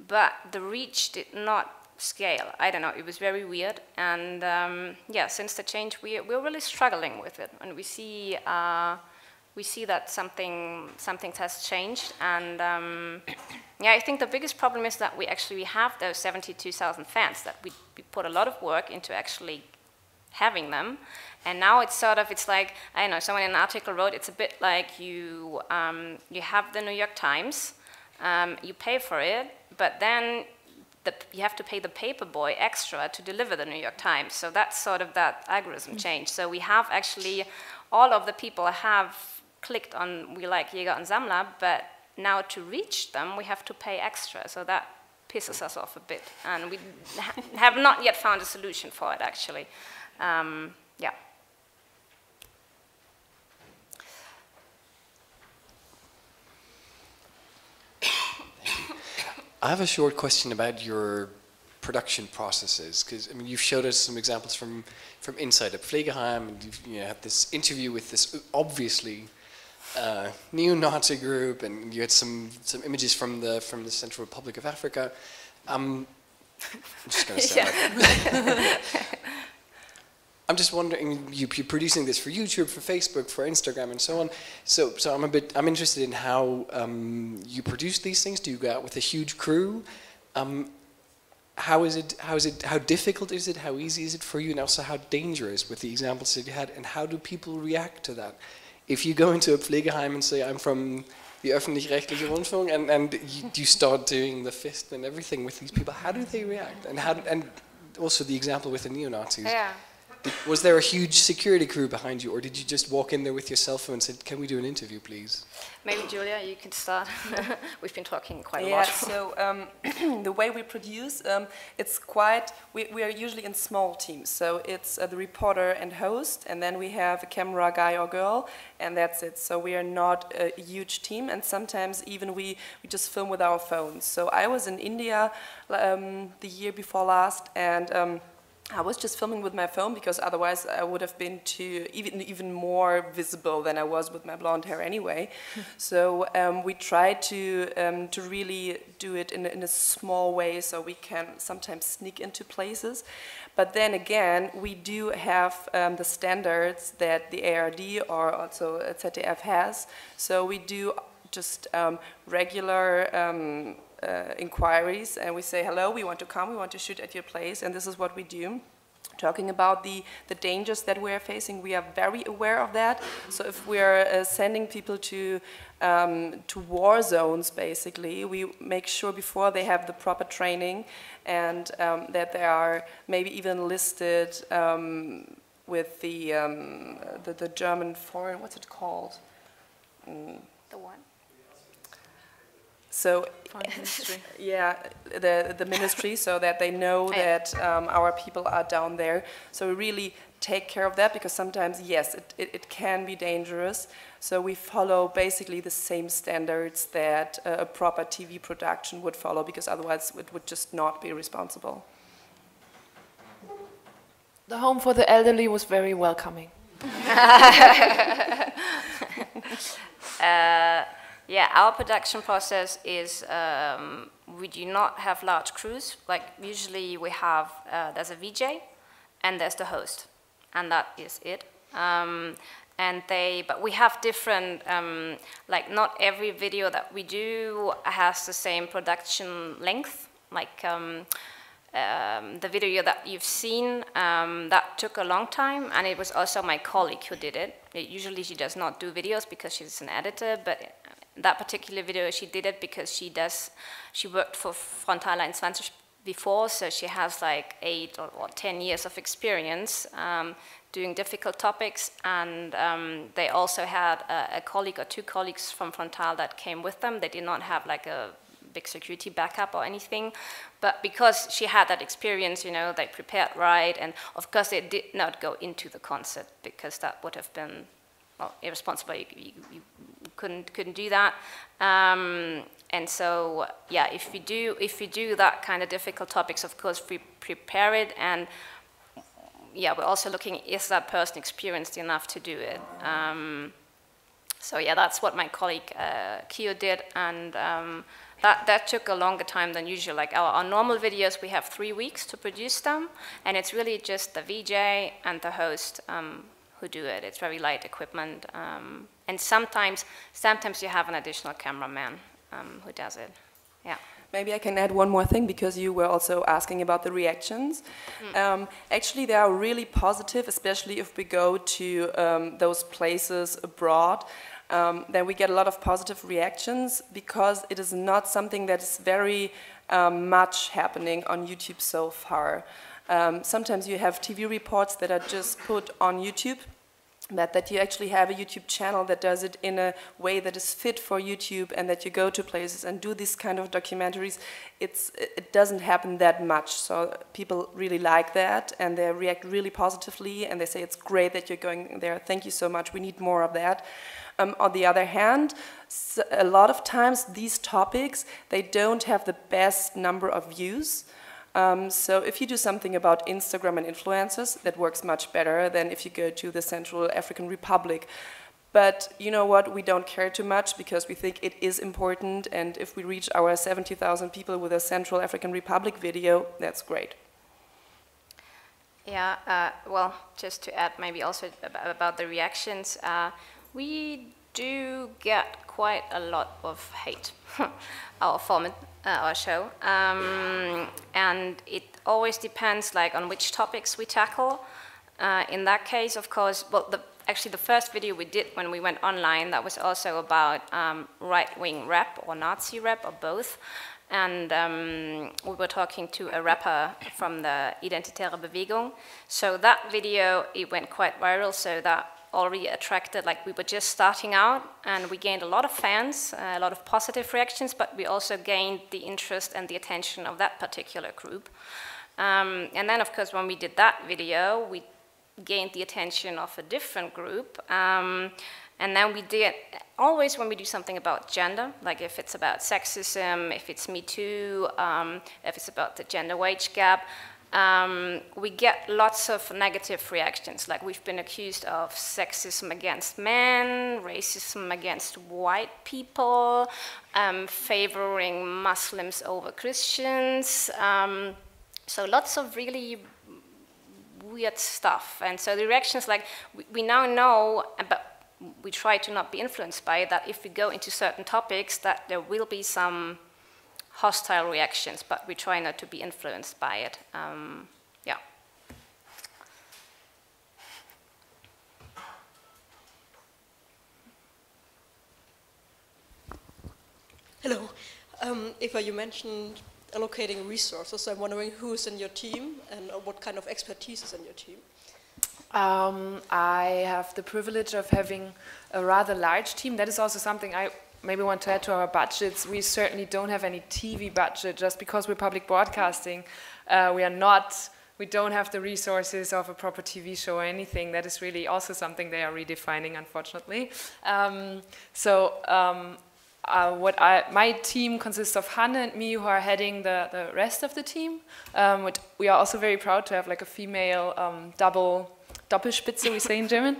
but the reach did not scale. I don't know, it was very weird. And yeah, since the change, we're really struggling with it, and we see that something has changed. And yeah, I think the biggest problem is that we have those 72,000 fans, that we put a lot of work into actually having them. And now it's like, I don't know, someone in an article wrote, it's a bit like you have the New York Times, you pay for it, but then you have to pay the paper boy extra to deliver the New York Times. So that's sort of that algorithm change. So we have actually, all of the people have clicked on We Like Jäger und Sammler, but now to reach them, we have to pay extra. So that pisses us off a bit. And we have not yet found a solution for it, actually. Yeah. I have a short question about your production processes, because I mean, you've showed us some examples from inside a Pflegeheim, and you had this interview with this obviously neo-Nazi group, and you had some images from the Central Republic of Africa. I'm just going to say that. I'm just wondering, you're producing this for YouTube, for Facebook, for Instagram, and so on. So I'm interested in how you produce these things. Do you go out with a huge crew? How difficult is it? How easy is it for you? And also, how dangerous with the examples that you had? And how do people react to that? If you go into a Pflegeheim and say, I'm from the öffentlich-rechtliche Rundfunk, and you start doing the fist and everything with these people, how do they react? And also the example with the neo-Nazis. Yeah. Was there a huge security crew behind you, or did you just walk in there with your cell phone and said, can we do an interview, please? Maybe, Julia, you can start. We've been talking quite a lot. lot. So the way we produce, it's quite, we are usually in small teams. So it's the reporter and host, and then we have a camera guy or girl, and that's it. So we are not a huge team, and sometimes even we just film with our phones. So I was in India the year before last, and I was just filming with my phone because otherwise I would have been even more visible than I was with my blonde hair anyway. So we try to really do it in a small way, so we can sometimes sneak into places. But then again, we do have the standards that the ARD or also ZDF has. So we do just regular inquiries, and we say, hello, we want to come, we want to shoot at your place, and this is what we do. talking about the dangers that we are facing. We are very aware of that. So if we are sending people to war zones, basically, we make sure before they have the proper training and that they are maybe even listed with the German foreign, what's it called? The one? So, yeah, the ministry, so that they know that our people are down there. So we really take care of that, because sometimes, yes, it can be dangerous. So we follow basically the same standards that a proper TV production would follow, because otherwise it would just not be responsible. The home for the elderly was very welcoming. Yeah, our production process is we do not have large crews. Like usually we have there's a VJ and there's the host, and that is it. But we have different, like not every video that we do has the same production length. Like the video that you've seen, that took a long time, and it was also my colleague who did it. Usually she does not do videos because she's an editor, but that particular video she did it because she worked for Frontal 21 before, so she has like 8 or 10 years of experience doing difficult topics, and they also had a colleague or 2 colleagues from Frontal that came with them. They did not have like a big security backup or anything, but because she had that experience, you know, they prepared right, and of course they did not go into the concert because that would have been, well, irresponsible. You couldn't do that, and so yeah, if we do that kind of difficult topics, of course we prepare it, and yeah, we're also looking, is that person experienced enough to do it? So yeah, that's what my colleague Kyo did, and that took a longer time than usual. Like our normal videos, we have 3 weeks to produce them, and it's really just the VJ and the host who do it. It's very light equipment, and sometimes you have an additional cameraman who does it. Yeah. Maybe I can add one more thing, because you were also asking about the reactions. Actually, they are really positive, especially if we go to those places abroad. Then we get a lot of positive reactions, because it is not something that is very much happening on YouTube so far. Sometimes you have TV reports that are just put on YouTube, that you actually have a YouTube channel that does it in a way that is fit for YouTube, and that you go to places and do these kind of documentaries. It doesn't happen that much, so people really like that, and they react really positively, and they say it's great that you're going there, thank you so much, we need more of that. On the other hand, a lot of times these topics, they don't have the best number of views. So if you do something about Instagram and influencers, that works much better than if you go to the Central African Republic. But you know what, we don't care too much, because we think it is important, and if we reach our 70,000 people with a Central African Republic video, that's great. Yeah, well, just to add maybe also about the reactions, we do get quite a lot of hate, our format, our show, and it always depends like on which topics we tackle. In that case, of course, well, actually the first video we did when we went online, that was also about right-wing rap or Nazi rap or both, and we were talking to a rapper from the Identitäre Bewegung. So that video, it went quite viral, so that already attracted, like we were just starting out, and we gained a lot of fans, a lot of positive reactions, but we also gained the interest and the attention of that particular group. And then, of course, when we did that video, we gained the attention of a different group. And then we did, always when we do something about gender, like if it's about sexism, if it's Me Too, if it's about the gender wage gap, we get lots of negative reactions, like we've been accused of sexism against men, racism against white people, favoring Muslims over Christians, so lots of really weird stuff. And so the reactions, like we now know, but we try to not be influenced by it, that if we go into certain topics that there will be some hostile reactions, but we try not to be influenced by it. Yeah. Hello. Eva, you mentioned allocating resources. I'm wondering who's in your team and what kind of expertise is in your team? I have the privilege of having a rather large team. That is also something I maybe want to add to our budgets. We certainly don't have any TV budget just because we're public broadcasting. We don't have the resources of a proper TV show or anything. That is really also something they are redefining, unfortunately. My team consists of Hanne and me, who are heading the rest of the team. Which we are also very proud to have like a female Doppelspitze, we say in German.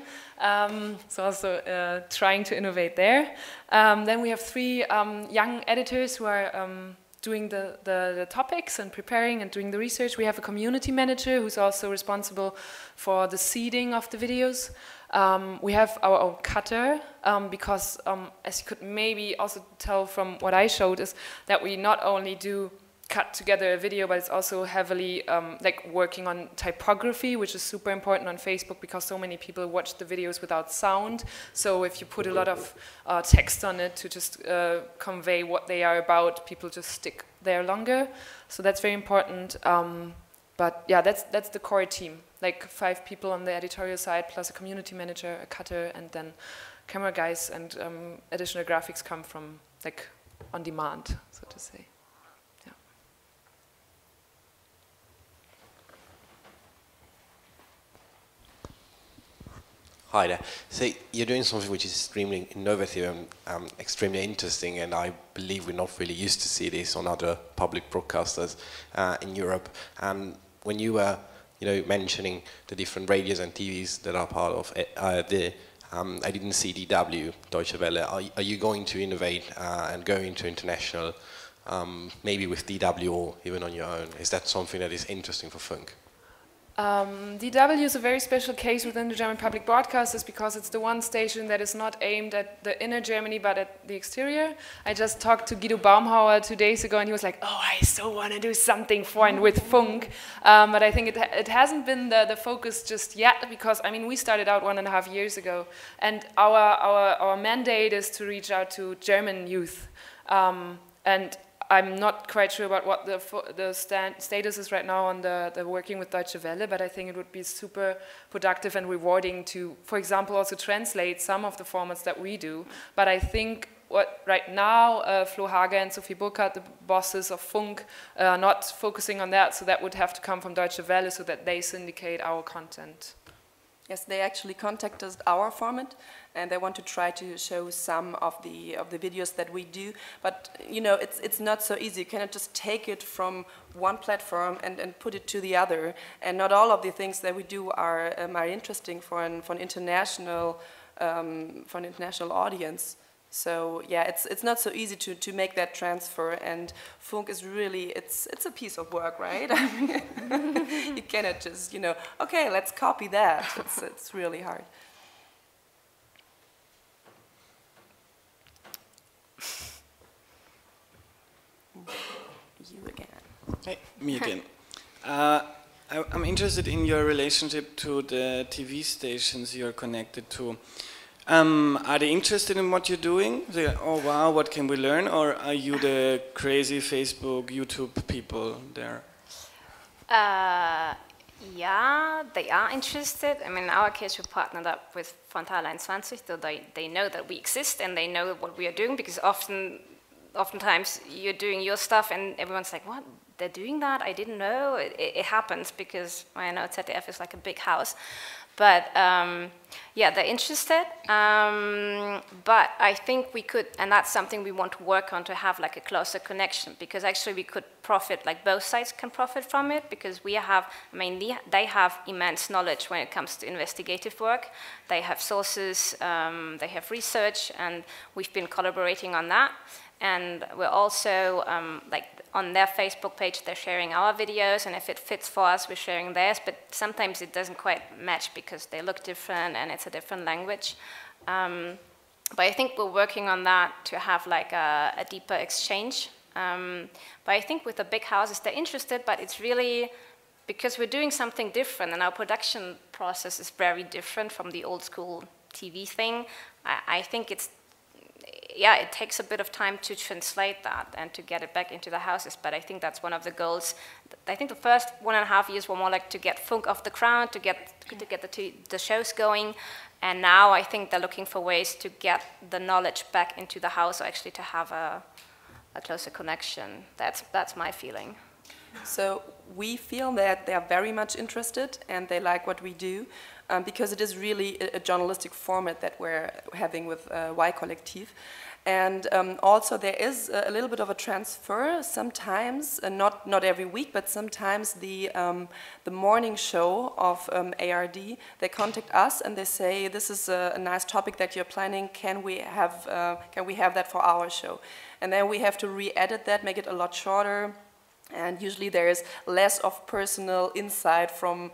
So also trying to innovate there. Then we have 3 young editors who are doing the topics and preparing and doing the research. We have a community manager who's also responsible for the seeding of the videos. We have our own cutter, because as you could maybe also tell from what I showed, is that we not only do cut together a video, but it's also heavily like working on typography, which is super important on Facebook because so many people watch the videos without sound. So if you put a lot of text on it to just convey what they are about, people just stick there longer. So that's very important. But yeah, that's the core team. Like 5 people on the editorial side, plus a community manager, a cutter, and then camera guys, and additional graphics come from like on demand, so to say. Hi there. So you're doing something which is extremely innovative and extremely interesting, and I believe we're not really used to see this on other public broadcasters in Europe. And when you were, mentioning the different radios and TVs that are part of it, I didn't see DW, Deutsche Welle. Are you going to innovate and go into international, maybe with DW or even on your own? Is that something that is interesting for Funk? DW is a very special case within the German public broadcasters because it's the one station that is not aimed at the inner Germany but at the exterior. I just talked to Guido Baumhauer 2 days ago and he was like, oh, I so want to do something for and with Funk. But I think it hasn't been the focus just yet because, I mean, we started out 1.5 years ago and our mandate is to reach out to German youth. And I'm not quite sure about what the status is right now on the working with Deutsche Welle, but I think it would be super productive and rewarding to, for example, also translate some of the formats that we do. But I think right now, Flo Hager and Sophie Burkhardt, the bosses of Funk, are not focusing on that, so that would have to come from Deutsche Welle so that they syndicate our content. Yes, they actually contacted our format, and they want to try to show some of the videos that we do. But it's not so easy. You cannot just take it from one platform and put it to the other. And not all of the things that we do are interesting for an international audience. So yeah, it's not so easy to make that transfer, and Funk is really, it's a piece of work, right? You cannot just, okay, let's copy that. It's really hard. You again. Hey, me again. I'm interested in your relationship to the TV stations you're connected to. Are they interested in what you're doing? They're, oh wow, what can we learn? Or are you the crazy Facebook, YouTube people there? Yeah, they are interested. I mean, in our case, we partnered up with Frontal 21, so they know that we exist and they know what we are doing, because oftentimes you're doing your stuff and everyone's like, what? They're doing that? I didn't know. It happens because I know ZDF is like a big house. But yeah, they're interested, but I think we could, and that's something we want to work on, to have like a closer connection, because actually we could profit, like both sides can profit from it, because we have, I mean, they have immense knowledge when it comes to investigative work. They have sources, they have research, and we've been collaborating on that. And we're also, like, on their Facebook page, they're sharing our videos, and if it fits for us, we're sharing theirs, but sometimes it doesn't quite match because they look different and it's a different language. But I think we're working on that to have like a deeper exchange. But I think with the big houses, they're interested, but it's really because we're doing something different, and our production process is very different from the old school TV thing. I think yeah, it takes a bit of time to translate that and to get it back into the houses, but I think that's one of the goals. I think the first 1.5 years were more like to get funk off the ground, to get the shows going, and now I think they're looking for ways to get the knowledge back into the house, or actually to have a closer connection. That's my feeling. So we feel that they are very much interested and they like what we do, because it is really a journalistic format that we're having with Y-Kollektiv. And also there is a little bit of a transfer sometimes, not every week, but sometimes the morning show of ARD, they contact us and they say, this is a nice topic that you're planning, can we have that for our show? And then we have to re-edit that, make it a lot shorter. And usually there is less of personal insight from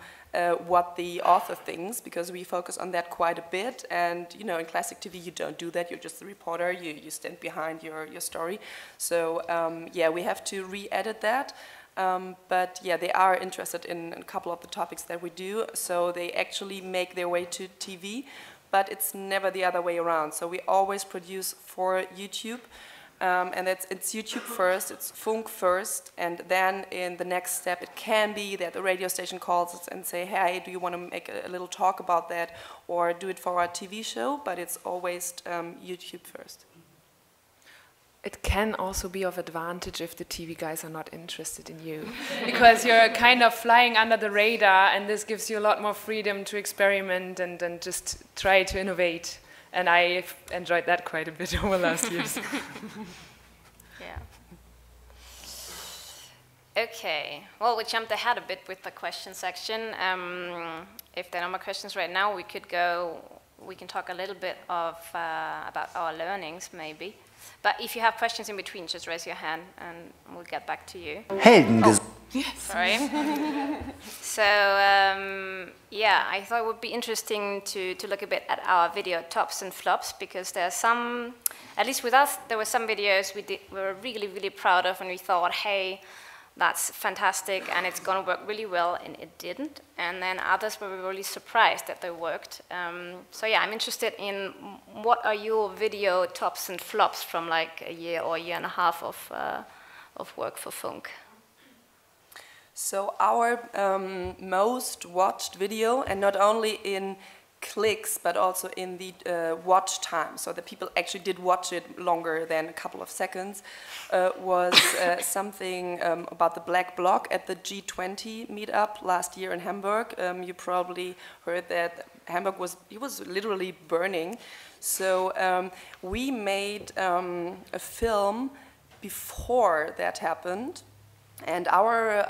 what the author thinks, because we focus on that quite a bit. And you know, in classic TV you don't do that, you're just the reporter, you stand behind your story. So yeah, we have to re-edit that. But yeah, they are interested in a couple of the topics that we do, so they actually make their way to TV, but it's never the other way around. So we always produce for YouTube. And it's YouTube first, it's Funk first, and then in the next step it can be that the radio station calls us and say, hey, do you want to make a little talk about that, or do it for our TV show, but it's always YouTube first. It can also be of advantage if the TV guys are not interested in you, because you're kind of flying under the radar, and this gives you a lot more freedom to experiment and just try to innovate. And I've enjoyed that quite a bit over the last years. Yeah. Okay. Well, we jumped ahead a bit with the question section. If there are no more questions right now, we can talk a little bit about our learnings, maybe. But if you have questions in between, just raise your hand and we'll get back to you. Yes. Sorry. So, yeah, I thought it would be interesting to look a bit at our video tops and flops, because there are some, at least with us, there were some videos we were really, really proud of, and we thought, hey, that's fantastic, and it's going to work really well, and it didn't. And then others were really surprised that they worked. So yeah, I'm interested in what are your video tops and flops from like a year or a year and a half of work for Funk. So our most watched video, and not only in clicks, but also in the watch time, so that people actually did watch it longer than a couple of seconds, was something about the Black Bloc at the G20 meetup last year in Hamburg. You probably heard that Hamburg was literally burning. So we made a film before that happened. And our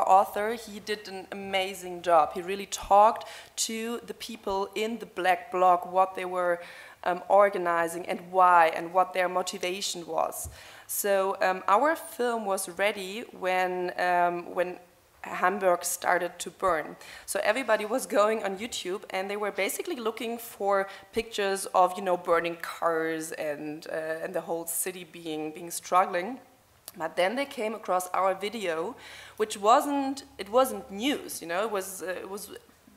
author, he did an amazing job. He really talked to the people in the Black Bloc, what they were organizing and why, and what their motivation was. So our film was ready when Hamburg started to burn. So everybody was going on YouTube, and they were basically looking for pictures of, you know, burning cars and the whole city being struggling. But then they came across our video, which wasn't news, you know, it was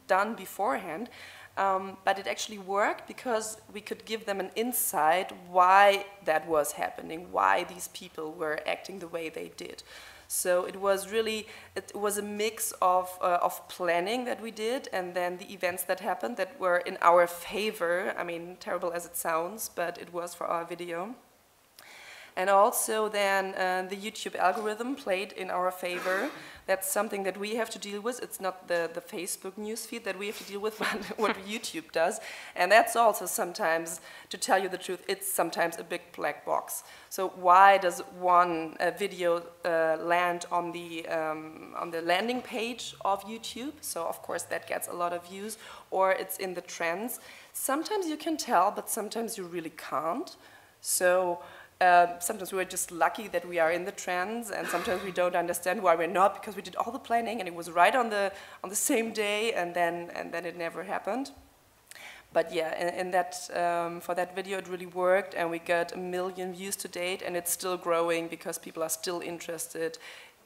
done beforehand, but it actually worked because we could give them an insight why that was happening, why these people were acting the way they did. So it was a mix of planning that we did, and then the events that happened that were in our favor. I mean, terrible as it sounds, but it was for our video. And also then the YouTube algorithm played in our favor. That's something that we have to deal with. It's not the Facebook newsfeed that we have to deal with, but what YouTube does. And that's also sometimes, to tell you the truth, it's sometimes a big black box. So why does one video land on the landing page of YouTube? So of course that gets a lot of views, or it's in the trends. Sometimes you can tell, but sometimes you really can't. So sometimes we're just lucky that we are in the trends, and sometimes we don't understand why we're not, because we did all the planning and it was right on the same day, and then it never happened. But yeah, for that video it really worked, and we got 1 million views to date, and it's still growing because people are still interested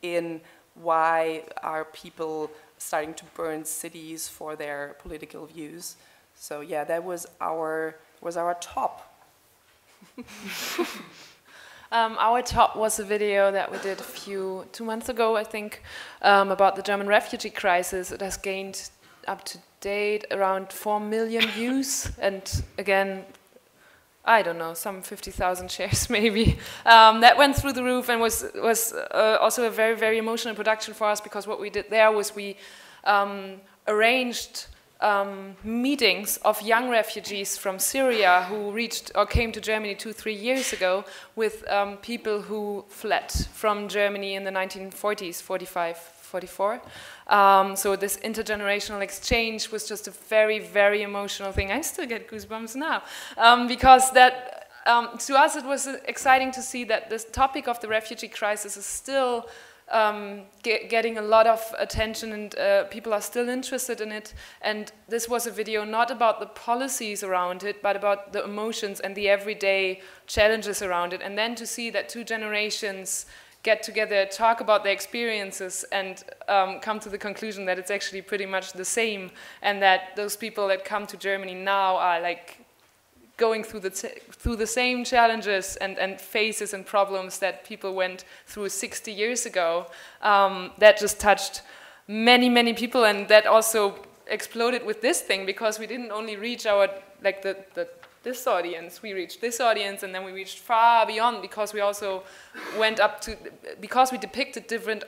in why are people starting to burn cities for their political views. So yeah, that was our top. Our top was a video that we did 2 months ago, I think, about the German refugee crisis. It has gained up to date around 4 million views, and again, I don't know, some 50,000 shares maybe. That went through the roof and was also a very, very emotional production for us, because what we did there was we arranged meetings of young refugees from Syria who reached or came to Germany 2-3 years ago with people who fled from Germany in the 1940s, 45, 44. So this intergenerational exchange was just a very, very emotional thing. I still get goosebumps now, because that, to us it was exciting to see that this topic of the refugee crisis is still getting a lot of attention, and people are still interested in it. And this was a video not about the policies around it, but about the emotions and the everyday challenges around it. And then to see that 2 generations get together, talk about their experiences, and come to the conclusion that it's actually pretty much the same, and that those people that come to Germany now are like going through the same challenges and phases and problems that people went through 60 years ago. That just touched many, many people, and that also exploded with this thing, because we didn't only reach our, like this audience, we reached this audience, and then we reached far beyond, because we also went up to, because we depicted different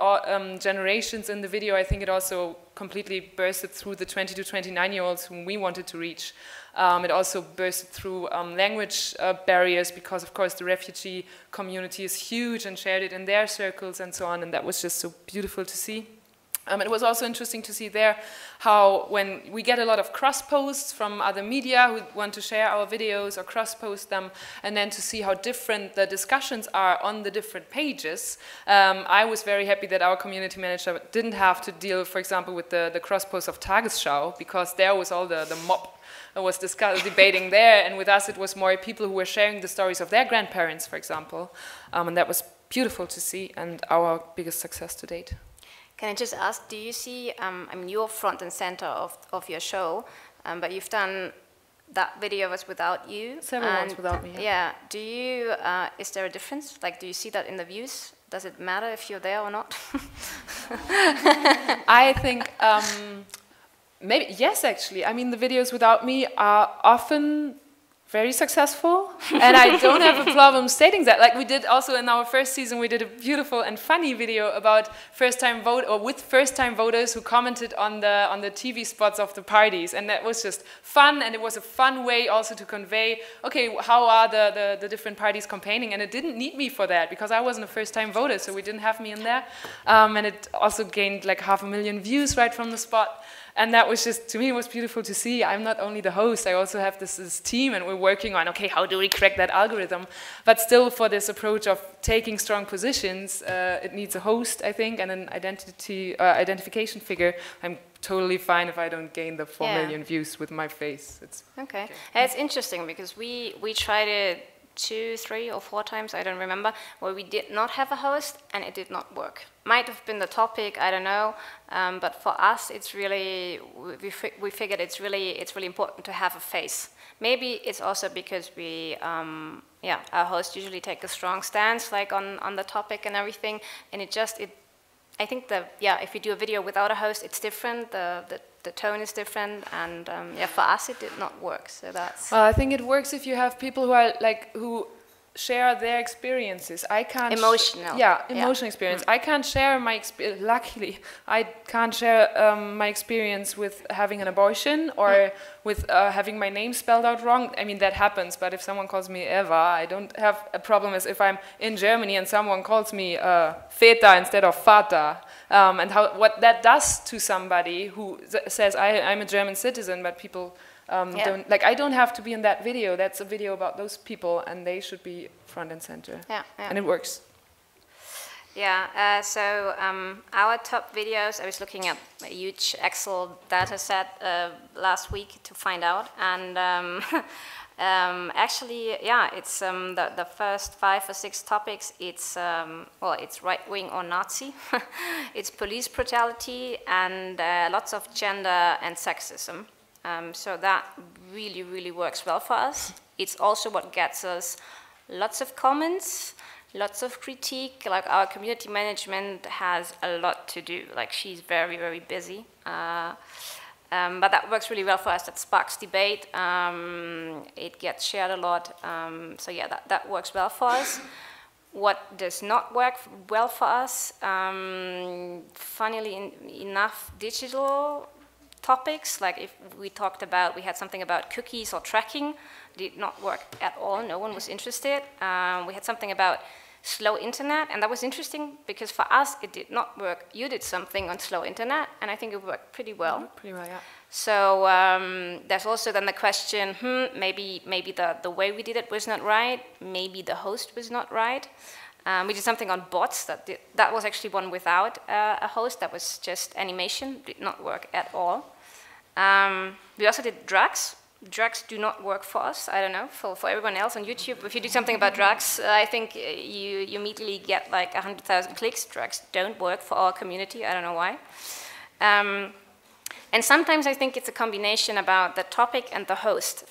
generations in the video. I think it also completely bursted through the 20 to 29-year-olds whom we wanted to reach. It also bursted through language barriers, because of course the refugee community is huge and shared it in their circles and so on, and that was just so beautiful to see. It was also interesting to see there how, when we get a lot of cross-posts from other media who want to share our videos or cross-post them, and then to see how different the discussions are on the different pages. I was very happy that our community manager didn't have to deal, for example, with the cross-post of Tagesschau, because there was all the mob was debating there, and with us it was more people who were sharing the stories of their grandparents, for example. And that was beautiful to see, and our biggest success to date. Can I just ask, do you see, I mean, you're front and center of your show, but you've done, that video was without you. Several ones without me. Yeah. Do you, is there a difference? Like, do you see that in the views? Does it matter if you're there or not? I think, maybe, yes, actually. I mean, the videos without me are often very successful, and I don't have a problem stating that. Like we did also in our first season, we did a beautiful and funny video about first-time voters who commented on the TV spots of the parties, and that was just fun, and it was a fun way also to convey, okay, how are the different parties campaigning, and it didn't need me for that because I wasn't a first-time voter, so we didn't have me in there, and it also gained like 500,000 views right from the spot. And that was just, to me, it was beautiful to see. I'm not only the host, I also have this team, and we're working on, okay, how do we crack that algorithm? But still, for this approach of taking strong positions, it needs a host, I think, and an identification figure. I'm totally fine if I don't gain the 4 million views with my face. It's okay. It's interesting because we tried it 2, 3, or 4 times, I don't remember, where we did not have a host and it did not work. Might have been the topic, I don't know, but for us it's really, we figured it's really important to have a face. Maybe it's also because we, our hosts usually take a strong stance like on the topic and everything, and I think if you do a video without a host, it's different, the tone is different, and for us it did not work, so that's... Well, I think it works if you have people who are who share their experiences. I can't... Emotional. Emotional experience. I can't share my experience, luckily, I can't share my experience with having an abortion or with having my name spelled out wrong. I mean, that happens, but if someone calls me Eva, I don't have a problem as if I'm in Germany and someone calls me Väter instead of Vater. And what that does to somebody who says, I'm a German citizen, but people... I don't have to be in that video. That's a video about those people, and they should be front and center. And it works. So our top videos, I was looking at a huge Excel data set last week to find out, and actually, it's the first 5 or 6 topics. It's it's right-wing or Nazi, it's police brutality, and lots of gender and sexism. So that really, really works well for us. It's also what gets us lots of comments, lots of critique. Like our community management has a lot to do. Like she's very, very busy. But that works really well for us. That sparks debate. It gets shared a lot. So yeah, that works well for us. What does not work well for us, funnily enough, digital topics. Like if we had something about cookies or tracking, did not work at all. No one was interested. We had something about slow internet, and that was interesting because for us it did not work. You did something on slow internet, and I think it worked pretty well. Pretty well, yeah. So there's also then the question, maybe the way we did it was not right, maybe the host was not right. We did something on bots that was actually one without a host, that was just animation, did not work at all. We also did drugs. Drugs do not work for us. I don't know, for everyone else on YouTube, if you do something about drugs, I think you immediately get like 100,000 clicks. Drugs don't work for our community, I don't know why. And sometimes I think it's a combination about the topic and the host.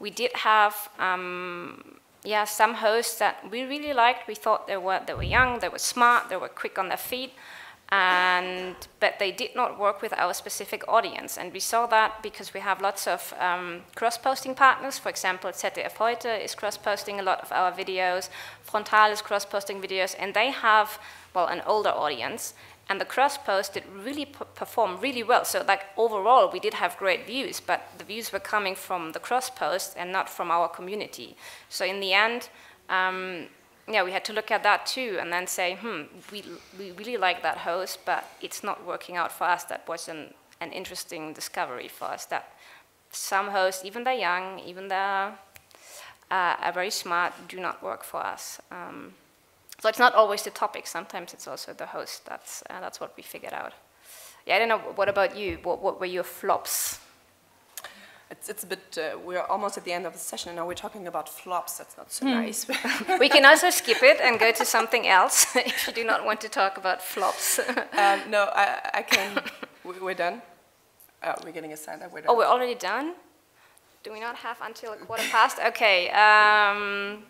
We did have some hosts that we really liked. We thought they were young, they were smart, they were quick on their feet. But they did not work with our specific audience. And we saw that because we have lots of cross-posting partners. For example, ZDF Heute is cross-posting a lot of our videos. Frontal is cross-posting videos. And they have, well, an older audience. And the cross-post did really perform really well. So like overall, we did have great views, but the views were coming from the cross-post and not from our community. So in the end, yeah, we had to look at that too and then say, we really like that host, but it's not working out for us. That was an interesting discovery for us, that some hosts, even they're young, even they're are very smart, do not work for us. So it's not always the topic. Sometimes it's also the host. That's what we figured out. Yeah, I don't know. What about you? What were your flops? It's a bit, we're almost at the end of the session, and now we're talking about flops. That's not so nice. We can also skip it and go to something else if you do not want to talk about flops. No, I can. We're done. We're getting a sign that we're done. Oh, we're already done? Do we not have until 1:15? Okay.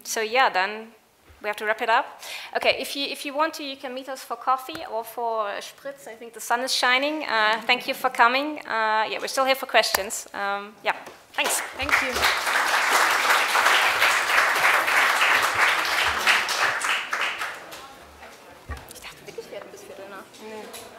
So yeah, then we have to wrap it up. Okay, if you want to, you can meet us for coffee or for a spritz. I think the sun is shining. Thank you for coming. Yeah, we're still here for questions. Yeah, thanks. Thank you. Ich dachte wirklich, wir hätten bis Viertel nach. Nee.